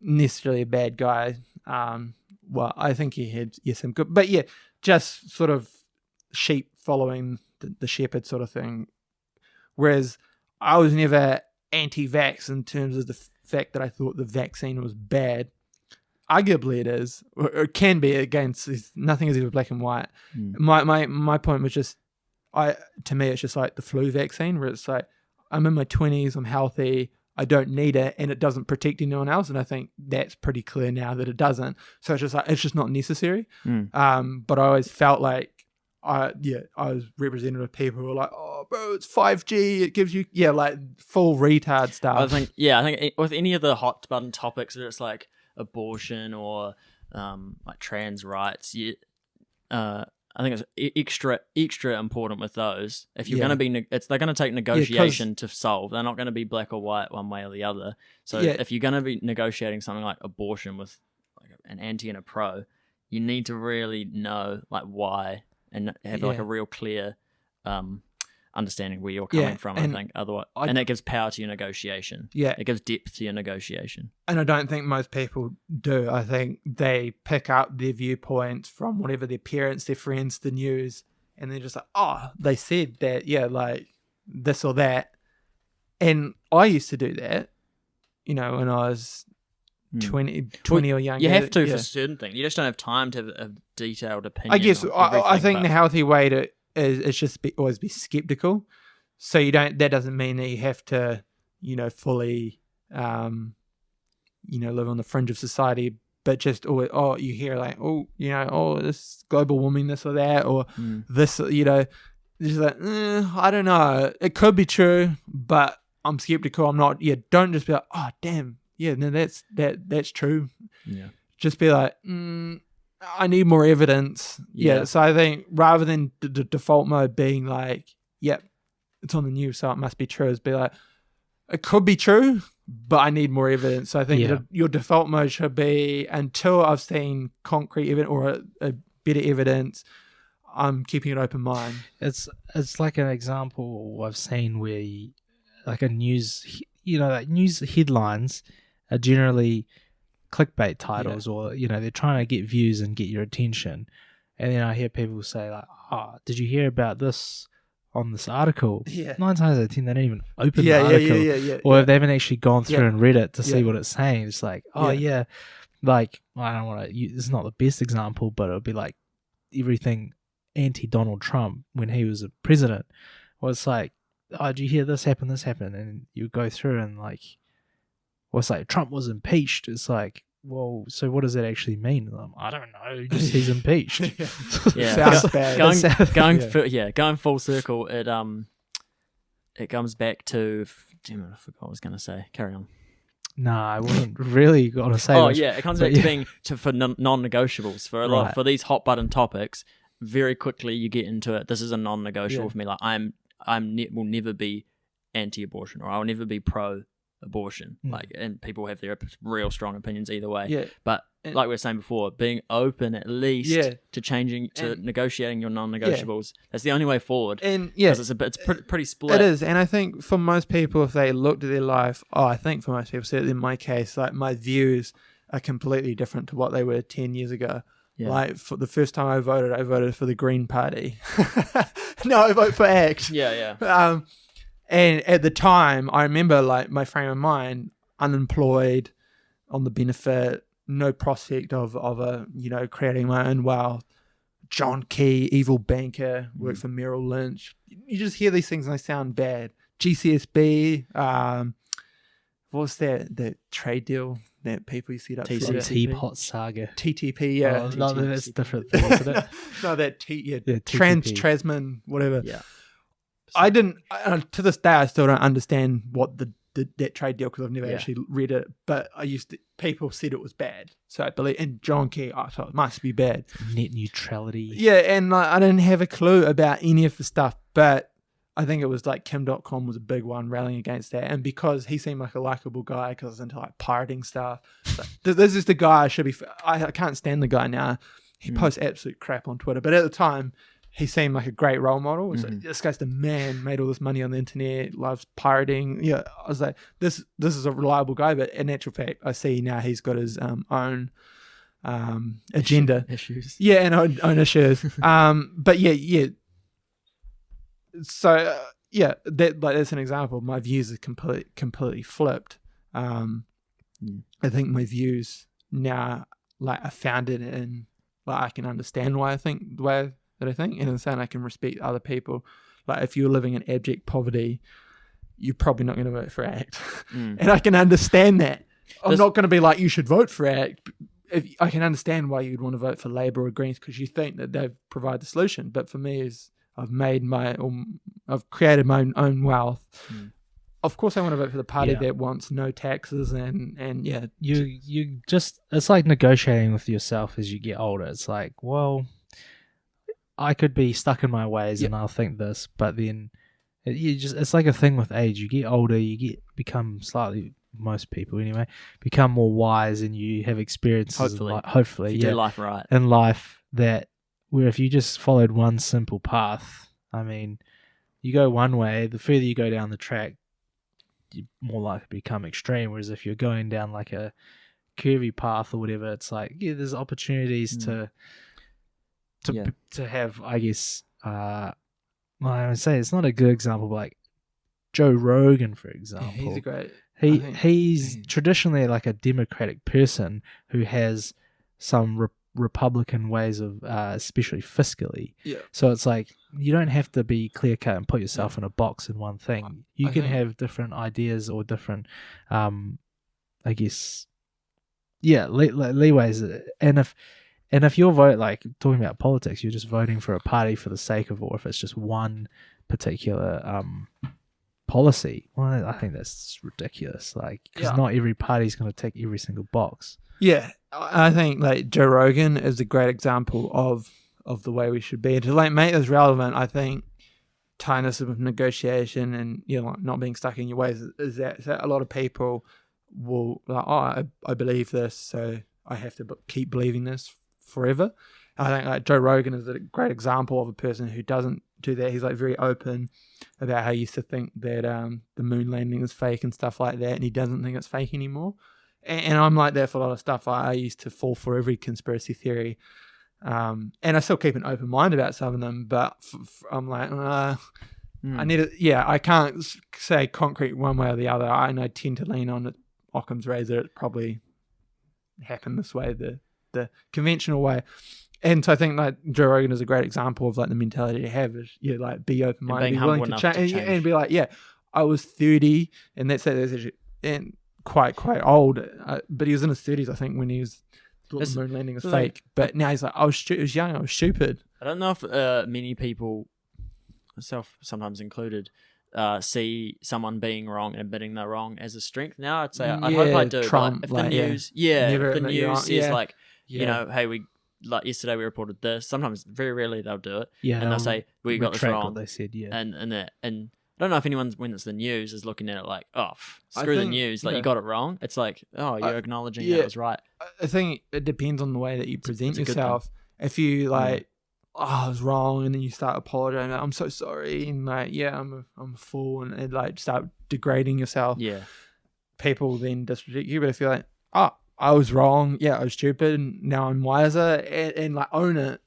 necessarily a bad guy. Well, I think he had some good, but just sort of sheep following the shepherd sort of thing. Whereas I was never anti-vax in terms of the fact that I thought the vaccine was bad. Arguably it is, or it can be. Again, nothing is ever black and white. My point was just, to me it's just like the flu vaccine, where it's like, I'm in my 20s, I'm healthy, I don't need it, and it doesn't protect anyone else. And I think that's pretty clear now that it doesn't. So it's just like, it's just not necessary. But I always felt like I was representative of people who were like, oh bro, it's 5G, it gives you like full retard stuff. I think with any of the hot button topics, whether it's like abortion or like trans rights, I think it's extra important with those. If you're going to be, they're going to take negotiation to solve. They're not going to be black or white one way or the other. So if you're going to be negotiating something like abortion with like an anti and a pro, you need to really know like why and have like a real clear understanding where you're coming from. I think otherwise, and that gives power to your negotiation. Yeah, it gives depth to your negotiation. And I don't think most people do. I think they pick up their viewpoints from whatever their parents, their friends, the news, and they're just like, oh, they said that, like this or that. And I used to do that, when I was 20 or younger. You have to for certain things. You just don't have time to have a detailed opinion. I guess I think the healthy way to is just always be skeptical. So you don't. That doesn't mean that you have to, fully, live on the fringe of society. But just you hear like, this global warming, this or that, or this, just like, I don't know. It could be true, but I'm skeptical. I'm not. Yeah, don't just be like, oh damn, yeah, no, that's true. Yeah, just be like, I need more evidence. Yeah. So I think rather than the default mode being like, yep, it's on the news, so it must be true, is be like, it could be true, but I need more evidence. So I think your default mode should be, until I've seen concrete evidence or a better evidence. I'm keeping an open mind. It's like an example I've seen where like a news, like news headlines are generally clickbait titles, or they're trying to get views and get your attention, and then I hear people say like, "Oh, did you hear about this on this article?" 9 times out of 10 they don't even open the article, or if they haven't actually gone through and read it to see what it's saying. It's like, like, I don't want to. It's not the best example, but it would be like everything anti-Donald Trump when he was a president. Well, it's like, oh, did you hear this happened, and you go through and like, well, it's like Trump was impeached. It's like, well, so what does that actually mean? I don't know. Just he's impeached. Sounds bad. Going full circle. It comes back to. Damn it, I forgot what I was going to say. Carry on. No, I wasn't really going to say. It comes back to being for non-negotiables for a lot for these hot button topics. Very quickly, you get into it. This is a non-negotiable for me. Like will never be anti-abortion, or I'll never be pro-abortion. Like, and people have their real strong opinions either way. Yeah. But like we were saying before, being open at least to changing to negotiating your non-negotiables. That's the only way forward. And it's pretty split. It is, and I think for most people, if they looked at their life, I think for most people, certainly in my case, like my views are completely different to what they were 10 years ago. Yeah. Like, for the first time I voted for the Green Party. No, I vote for ACT. Yeah. And at the time, I remember, like, my frame of mind, unemployed, on the benefit, no prospect of creating my own wealth. John Key, evil banker, worked for Merrill Lynch. You just hear these things and they sound bad. GCSB, what's that trade deal that people set up? Teapot Saga. TTP, yeah. No, that's different thing, isn't it? No, TTP. Trasman, whatever. Yeah. I didn't, to this day, I still don't understand what that trade deal, because I've never actually read it, but people said it was bad. So I believe, and John Key, I thought it must be bad. Net neutrality. Yeah, and I didn't have a clue about any of the stuff, but I think it was like Kim.com was a big one rallying against that. And because he seemed like a likable guy, because I was into like pirating stuff. So this is the guy I should be, I can't stand the guy now. He posts absolute crap on Twitter, but at the time, he seemed like a great role model. It's like, this guy's the man, made all this money on the internet, loves pirating. Yeah, I was like, this is a reliable guy. But in actual fact, I see now he's got his own agenda. Issues. Yeah, and own issues. But yeah. So, that's an example. My views are completely flipped. I think my views now, like, are founded in, like, I can understand why I think the way that I think, and in saying I can respect other people. Like, if you're living in abject poverty, you're probably not going to vote for ACT. And I can understand that. I'm not going to be like, you should vote for ACT. I can understand why you'd want to vote for Labour or Greens, because you think that they provide the solution. But for me, I've created my own wealth. Of course, I want to vote for the party that wants no taxes and you just, it's like negotiating with yourself as you get older. It's like, well, I could be stuck in my ways and I'll think this, but then it's like a thing with age. You get older, become slightly, most people anyway, become more wise, and you have experiences hopefully do life right in life, that where if you just followed one simple path, I mean, you go one way, the further you go down the track, you're more likely to become extreme. Whereas if you're going down like a curvy path or whatever, it's like, there's opportunities to have, I guess, I would say it's not a good example, but like Joe Rogan, for example. He's a great... He's traditionally like a democratic person who has some Republican ways of, especially fiscally. Yeah. So it's like, you don't have to be clear cut and put yourself in a box in one thing. You can have different ideas or different, I guess, leeways. And if you're like talking about politics, you're just voting for a party for the sake of, or if it's just one particular policy, well, I think that's ridiculous. Like, because not every party's going to tick every single box. Yeah, I think like Joe Rogan is a great example of the way we should be. And to like make this relevant, I think tying this with negotiation and like not being stuck in your ways is that a lot of people will like, I believe this, so I have to keep believing this forever. I think like Joe Rogan is a great example of a person who doesn't do that. He's like very open about how he used to think that the moon landing is fake and stuff like that, and he doesn't think it's fake anymore. And I'm like that for a lot of stuff. I used to fall for every conspiracy theory, and I still keep an open mind about some of them. But I'm like, I need it. Yeah, I can't say concrete one way or the other. I tend to lean on Occam's razor. It probably happened this way, the conventional way. And so I think like Joe Rogan is a great example of like the mentality to have is like be open minded, be willing to change, and be like, yeah, I was 30, and that's actually and quite old, but he was in his 30s, I think, when he was thought the moon landing was fake. But now he's like, I was young, I was stupid. I don't know if many people, myself sometimes included, see someone being wrong and admitting they're wrong as a strength. Now I'd say I hope I do. Trump, if the news, if the news is like, yeah. you know, hey, we like yesterday we reported this. Sometimes, very rarely, they'll do it, Yeah, and they'll say we got this wrong. What they said, yeah, and I don't know if anyone, when it's the news, is looking at it like, oh, screw the news, like you got it wrong. It's like, oh, you're acknowledging that it was right. I think it depends on the way that you present yourself. If you like, I was wrong, and then you start apologizing, like, I'm so sorry, and like, I'm a fool, and like start degrading yourself. Yeah, people then disrespect you. But if you're like, oh, I was wrong, I was stupid, and now I'm wiser, and like own it,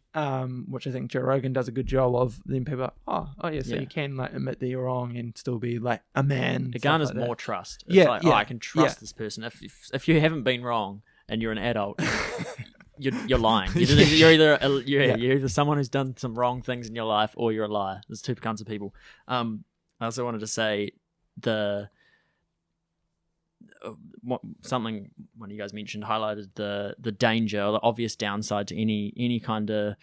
which I think Joe Rogan does a good job of, then people are like, so you can like admit that you're wrong and still be like a man. It garners more trust. It's like, I can trust this person. If you haven't been wrong and you're an adult, you're lying. You're either someone who's done some wrong things in your life, or you're a liar. There's two kinds of people. I also wanted to say something one of you guys mentioned highlighted the danger or the obvious downside to any kind of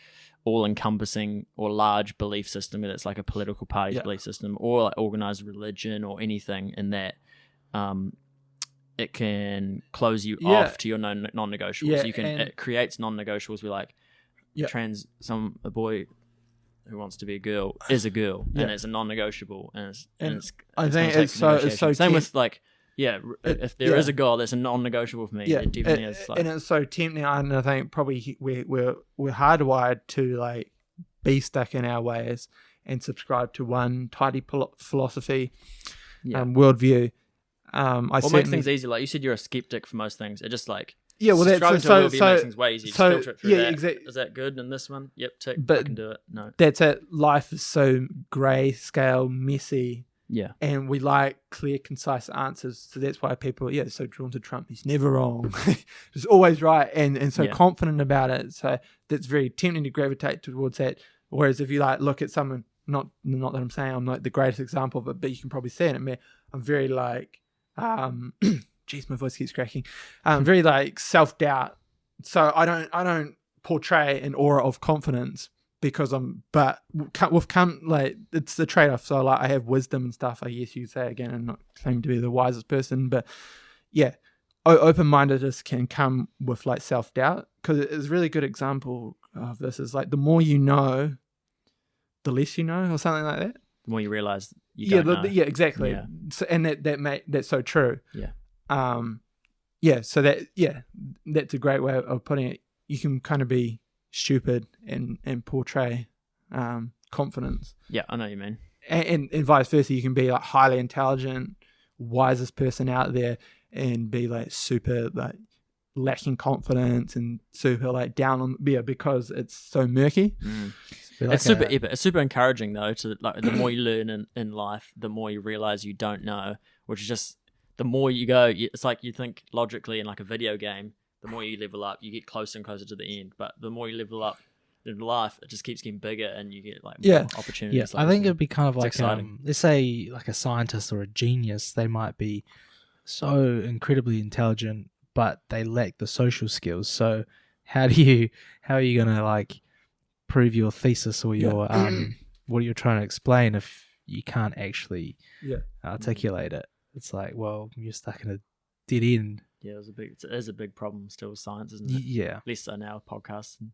all-encompassing or large belief system, whether it's like a political party's belief system or like organized religion or anything, in that it can close you off to your non-negotiables. It creates non-negotiables. We're like, a boy who wants to be a girl is a girl, and it's a non-negotiable, and I think it's so same with like. Yeah, if there is a goal that's a non-negotiable for me, it definitely is. Like, and it's so tempting, and I think probably we're hardwired to like be stuck in our ways and subscribe to one tidy philosophy, worldview. What makes things easy? Like you said, you're a skeptic for most things. It just like subscribing to a worldview makes things way easier. Just filter it through that. Exactly. Is that good in this one? Yep, tick. But I can do it. No, that's it. Life is so grey-scale, messy. Yeah. And we like clear, concise answers. So that's why people are so drawn to Trump. He's never wrong. He's always right, and so confident about it. So that's very tempting to gravitate towards that. Whereas if you like look at someone, not that I'm saying I'm like the greatest example of it, but you can probably see it in me. I'm very like, geez, my voice keeps cracking. Very like self-doubt. So I don't portray an aura of confidence, because we've come like it's the trade-off. So like I have wisdom and stuff, I guess you'd say. Again, I'm not claiming to be the wisest person, but open-mindedness can come with like self-doubt, because it's a really good example of this is like the more you know, the less you know, or something like that. The more you realize you don't know. Yeah, exactly. Yeah. So, and that's so true. Yeah. So that's a great way of putting it. You can kind of be stupid and portray confidence. Yeah, I know what you mean. And vice versa, you can be like highly intelligent, wisest person out there, and be like super like lacking confidence and super like down on because it's so murky. It's super epic. It's super encouraging though, to like the more you learn in life, the more you realize you don't know, which is just the more you go. It's like you think logically in like a video game. The more you level up, you get closer and closer to the end. But the more you level up in life, it just keeps getting bigger, and you get like more opportunities. Yeah, I think it'd be kind of like let's say like a scientist or a genius. They might be so incredibly intelligent, but they lack the social skills. So how are you gonna like prove your thesis or your what you're trying to explain if you can't actually articulate it? It's like, well, you're stuck in a dead end. Yeah, it is a big problem still with science, isn't it? Yeah. At least so now, podcasts. And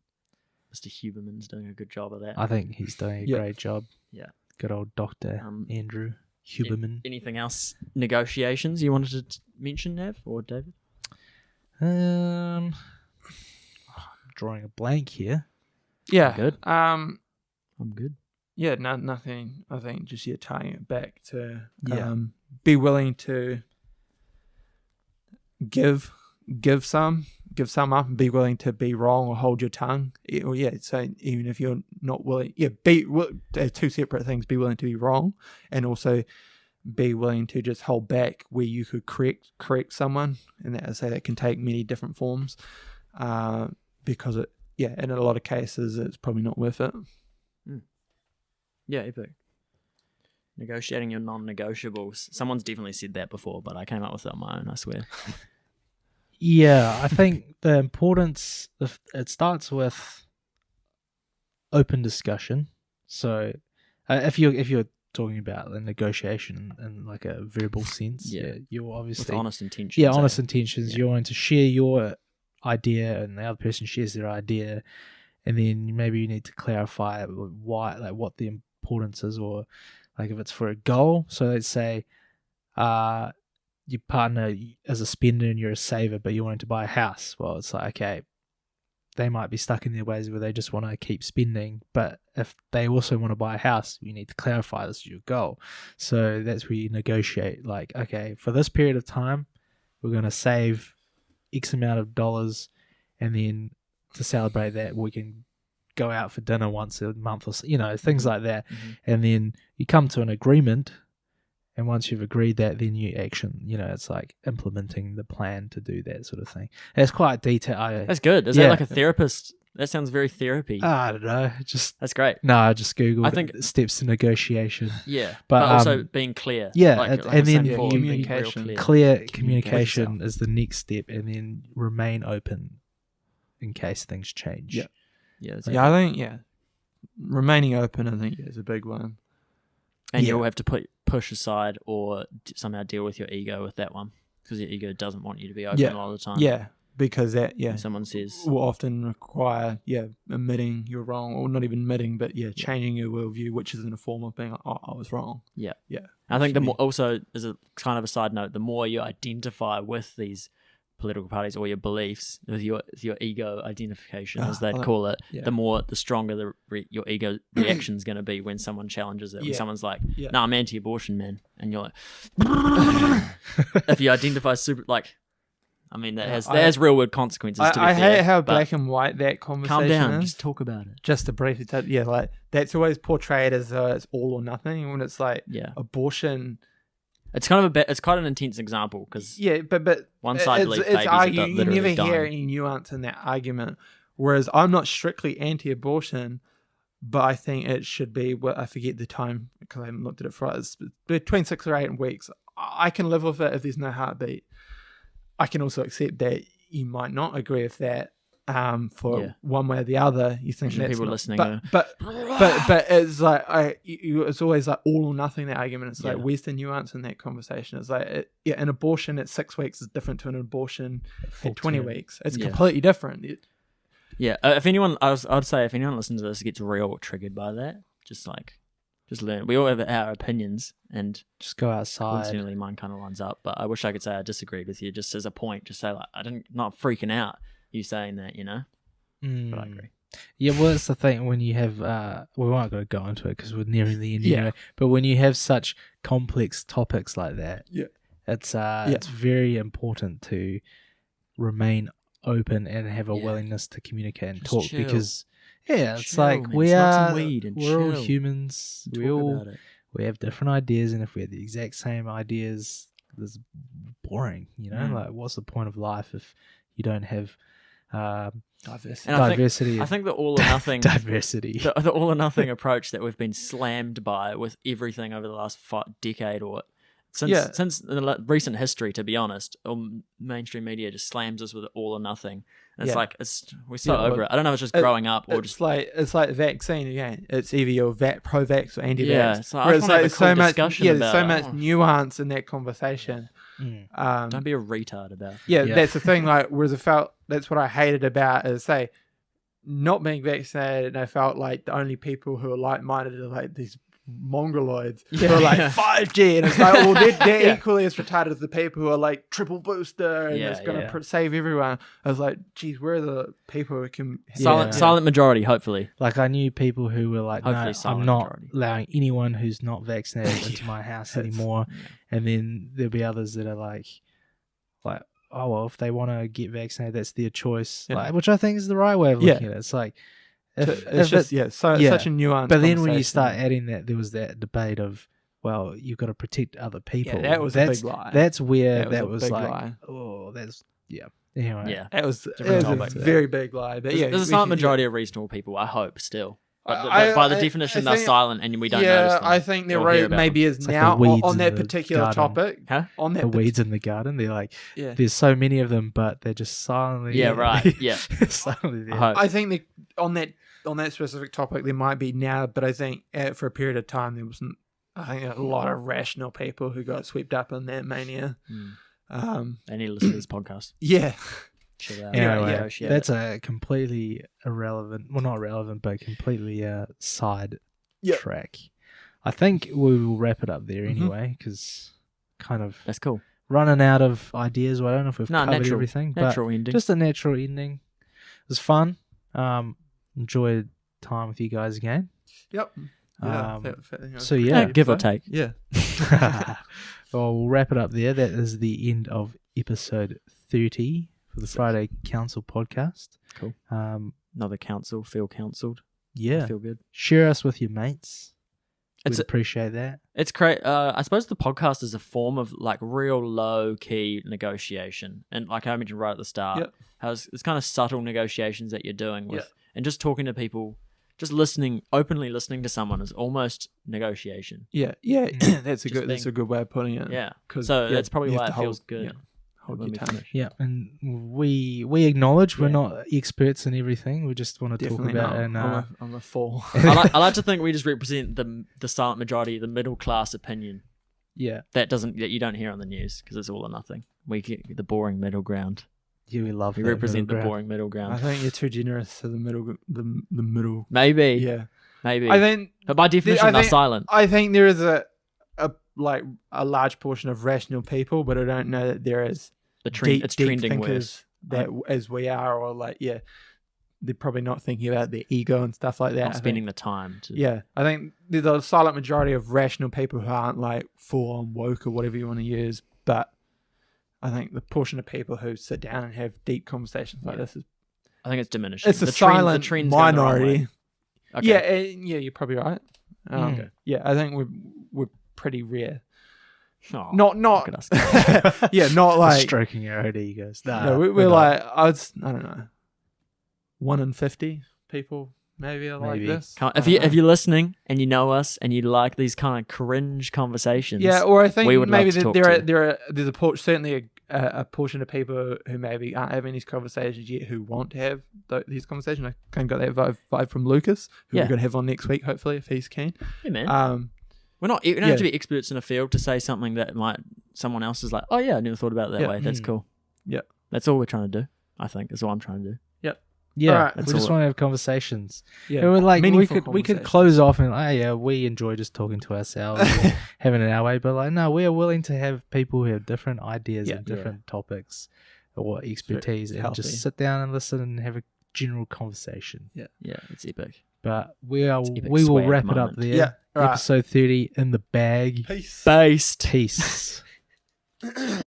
Mr. Huberman's doing a good job of that. I think he's doing a great job. Yeah. Good old Dr. Andrew Huberman. Anything else? Negotiations you wanted to mention, Nav or David? I'm drawing a blank here. Yeah. Good. I'm good. Yeah, nothing. I think just tying it back to Yeah. be willing to give some up, and be willing to be wrong or hold your tongue. So even if you're not willing, they're two separate things. Be willing to be wrong, and also be willing to just hold back where you could correct someone, and that can take many different forms, because in a lot of cases it's probably not worth it. Yeah, epic. Negotiating your non-negotiables. Someone's definitely said that before, but I came up with it on my own, I swear. Yeah, I think the importance it starts with open discussion. So, if you're talking about the negotiation in like a verbal sense, you're obviously with honest intentions. Yeah, honest intentions. You're going to share your idea, and the other person shares their idea, and then maybe you need to clarify why, like what the importance is, or like if it's for a goal. So let's say, your partner is a spender and you're a saver, but you're wanting to buy a house. Well, it's like, okay, they might be stuck in their ways where they just want to keep spending, but if they also want to buy a house, you need to clarify this is your goal. So that's where you negotiate, like, okay, for this period of time, we're going to save X amount of dollars, and then to celebrate that, we can go out for dinner once a month, or things like that. And then you come to an agreement. And once you've agreed that, then you action, it's like implementing the plan to do that sort of thing. It's quite detailed. That's good. Is that like a therapist? That sounds very therapy. I don't know. That's great. No, I just Googled I think steps to negotiation. Yeah. But also being clear. Yeah. And then communication. Clear communication is the next step, and then remain open in case things change. Yeah. Yeah. I think, remaining open, I think, is a big one. And you'll have to push aside or somehow deal with your ego with that one, because your ego doesn't want you to be open a lot of the time. Yeah, because When someone says will often require admitting you're wrong, or not even admitting, but changing your worldview, which is in a form of being like, I was wrong. Yeah. I think the more, also as a kind of a side note, the more you identify with these political parties or your beliefs, with your ego identification, as they'd call it, the stronger your ego reaction is going to be when someone challenges it. When someone's like, "No, I'm anti-abortion, man," and you're like, if you identify that has real world consequences. I hate how black and white that conversation calm down, is. just talk about it. Just to briefly, like that's always portrayed as though it's all or nothing, when it's like abortion. It's kind of it's quite an intense example, because but one side believes babies are you literally never dying. hear any nuance in that argument. Whereas I'm not strictly anti-abortion, but I think it should be. Well, I forget the time because I haven't looked at it for us. Between 6 or 8 weeks, I can live with it if there's no heartbeat. I can also accept that you might not agree with that. For one way or the other, you think that's people not, listening, but it's like it's always like all or nothing. That argument, it's like where's the nuance in that conversation? It's like an abortion at 6 weeks is different to an abortion at 20 weeks. It's completely different. If anyone, I'd say if anyone listens to this gets real triggered by that, just learn. We all have our opinions, and just go outside. Coincidentally, mine kind of lines up. But I wish I could say I disagreed with you, just as a point. Just say like not freaking out. You saying that, but I agree. Yeah, well, that's the thing when you have. We won't go into it because we're nearing the end anyway. But when you have such complex topics like that, it's very important to remain open and have a willingness to communicate and talk, because it's chill, like man. we're all humans. Talk We have different ideas, and if we have the exact same ideas, it's boring. Like what's the point of life if you don't have diversity? I think the all or nothing diversity, the all or nothing approach that we've been slammed by with everything over the last decade or since the recent history, to be honest, mainstream media just slams us with all or nothing. And it's we're so over it. I don't know if it's just growing up or it's like vaccine again. It's either you're pro-vax or anti-vax. Yeah, so I just want to have a cool discussion about so much nuance in that conversation. Don't be a retard about it. Yeah, that's the thing. Like, whereas that's what I hated about is, say, not being vaccinated, and I felt like the only people who are like-minded are like these mongoloids Yeah. who are like Yeah. 5G, and it's like, well, they're equally as retarded as the people who are like triple booster, and Yeah, it's going to yeah. save everyone. I was like, geez, where are the people who can Silent majority, hopefully. Like I knew people who were like, Hopefully no, silent I'm not majority. allowing anyone who's not vaccinated into my house anymore. And then there'll be others that are like, oh well, if they want to get vaccinated, that's their choice. Yeah. Like, which I think is the right way of looking at it. It's like, It's just such a nuance. But then when you conversation. start adding that, there was that debate of, well, you've got to protect other people. that was a big lie. That's where That that was was a big like, lie. oh, that's Anyway, Yeah. It was Different a topic. very big lie. But There's a silent majority of reasonable people, I hope, still. But by the definition, I they're think- silent and we don't notice them. I think there or hear about maybe them. is It's like now the weeds on in that the particular garden. topic. Huh? On that the weeds in the garden, they're like, yeah. there's so many of them, but they're just silently. Yeah, right. Yeah. silently there. I hope. I think on that specific topic there might be now, but I think for a period of time there wasn't. I think a lot of rational people who got swept up in that mania. They need to listen to this podcast. Yeah, Chill out. Anyway, Negotiate that's it. a completely irrelevant, well, not irrelevant, but completely side Yep. track. I think we will wrap it up there Mhm. anyway, because kind of That's cool. running out of ideas. Well, I don't know if we've covered Natural. everything, Natural ending. but just a natural ending. It was fun. Enjoyed time with you guys again. yep. Yeah, Um, that so yeah, give or take. Yeah. Well, we'll wrap it up there. That is the end of episode 30 for the Friday Council podcast. Cool. Um, Another council. Feel counselled. yeah, Feel good. share us with your mates. It's We'd appreciate that. It's great. I suppose the podcast is a form of like real low key negotiation, and like I mentioned right at the start, Yep. how it's kind of subtle negotiations that you're doing with, Yeah. and just talking to people, just listening, openly listening to someone is almost negotiation. Yeah. That's a Just good way of putting it. Yeah. 'Cause, So that's probably you why have it to feels hold- good. yeah, hold when your we tongue. finish. Yeah, and we acknowledge we're Yeah. not experts in everything. We just want to Definitely talk about not. and I'm a fool. I like to think we just represent the silent majority, the middle class opinion yeah, that you don't hear on the news because it's all or nothing. We get the boring middle ground. we love. We that represent the middle ground. boring middle I ground. think you're too generous to the middle. The middle. Maybe. Yeah. Maybe. I think But by definition, they're silent. I think there is a large portion of rational people, but I don't know that there is The trend. It's deep trending worse. thinkers that as we are, or they're probably not thinking about their ego and stuff like that. Not spending the time to. Yeah, I think there's a silent majority of rational people who aren't like full on woke or whatever you want to use, but I think the portion of people who sit down and have deep conversations like Yeah. this is I think it's diminishing. it's a The trend- the silent trend's going the wrong way. minority. Okay. Yeah, you're probably right. Okay. Yeah, I think we're pretty rare. Oh, Not look at us. yeah, not like stroking our own egos. Nah, no, we're not. like I don't know, 1 in 50 people maybe are like Maybe. this. If you're listening and you know us and you like these kind of cringe conversations, Yeah, or I think we would love maybe to talk there to are you. there's certainly a portion of people who maybe aren't having these conversations yet who want to have these conversations. I kind of got that vibe from Lucas, who Yeah. we're going to have on next week, hopefully, if he's keen. yeah, man. We don't yeah. have to be experts in a field to say something that someone else is like, oh yeah, I never thought about it that Yeah. way. That's cool. Yeah. That's all we're trying to do. I think that's all I'm trying to do. Yeah, Alright. we That's just all. want to have conversations. Yeah, And we're like, we meaningful could conversations. close off and we enjoy just talking to ourselves, and having it our way. But like, no, we are willing to have people who have different ideas Yeah. and different topics or expertise, and healthy. just sit down and listen and have a general conversation. Yeah, it's epic. But It's epic we will swag wrap it up moment. there. Yeah, alright. Episode 30 in the bag. Peace. Based. Peace.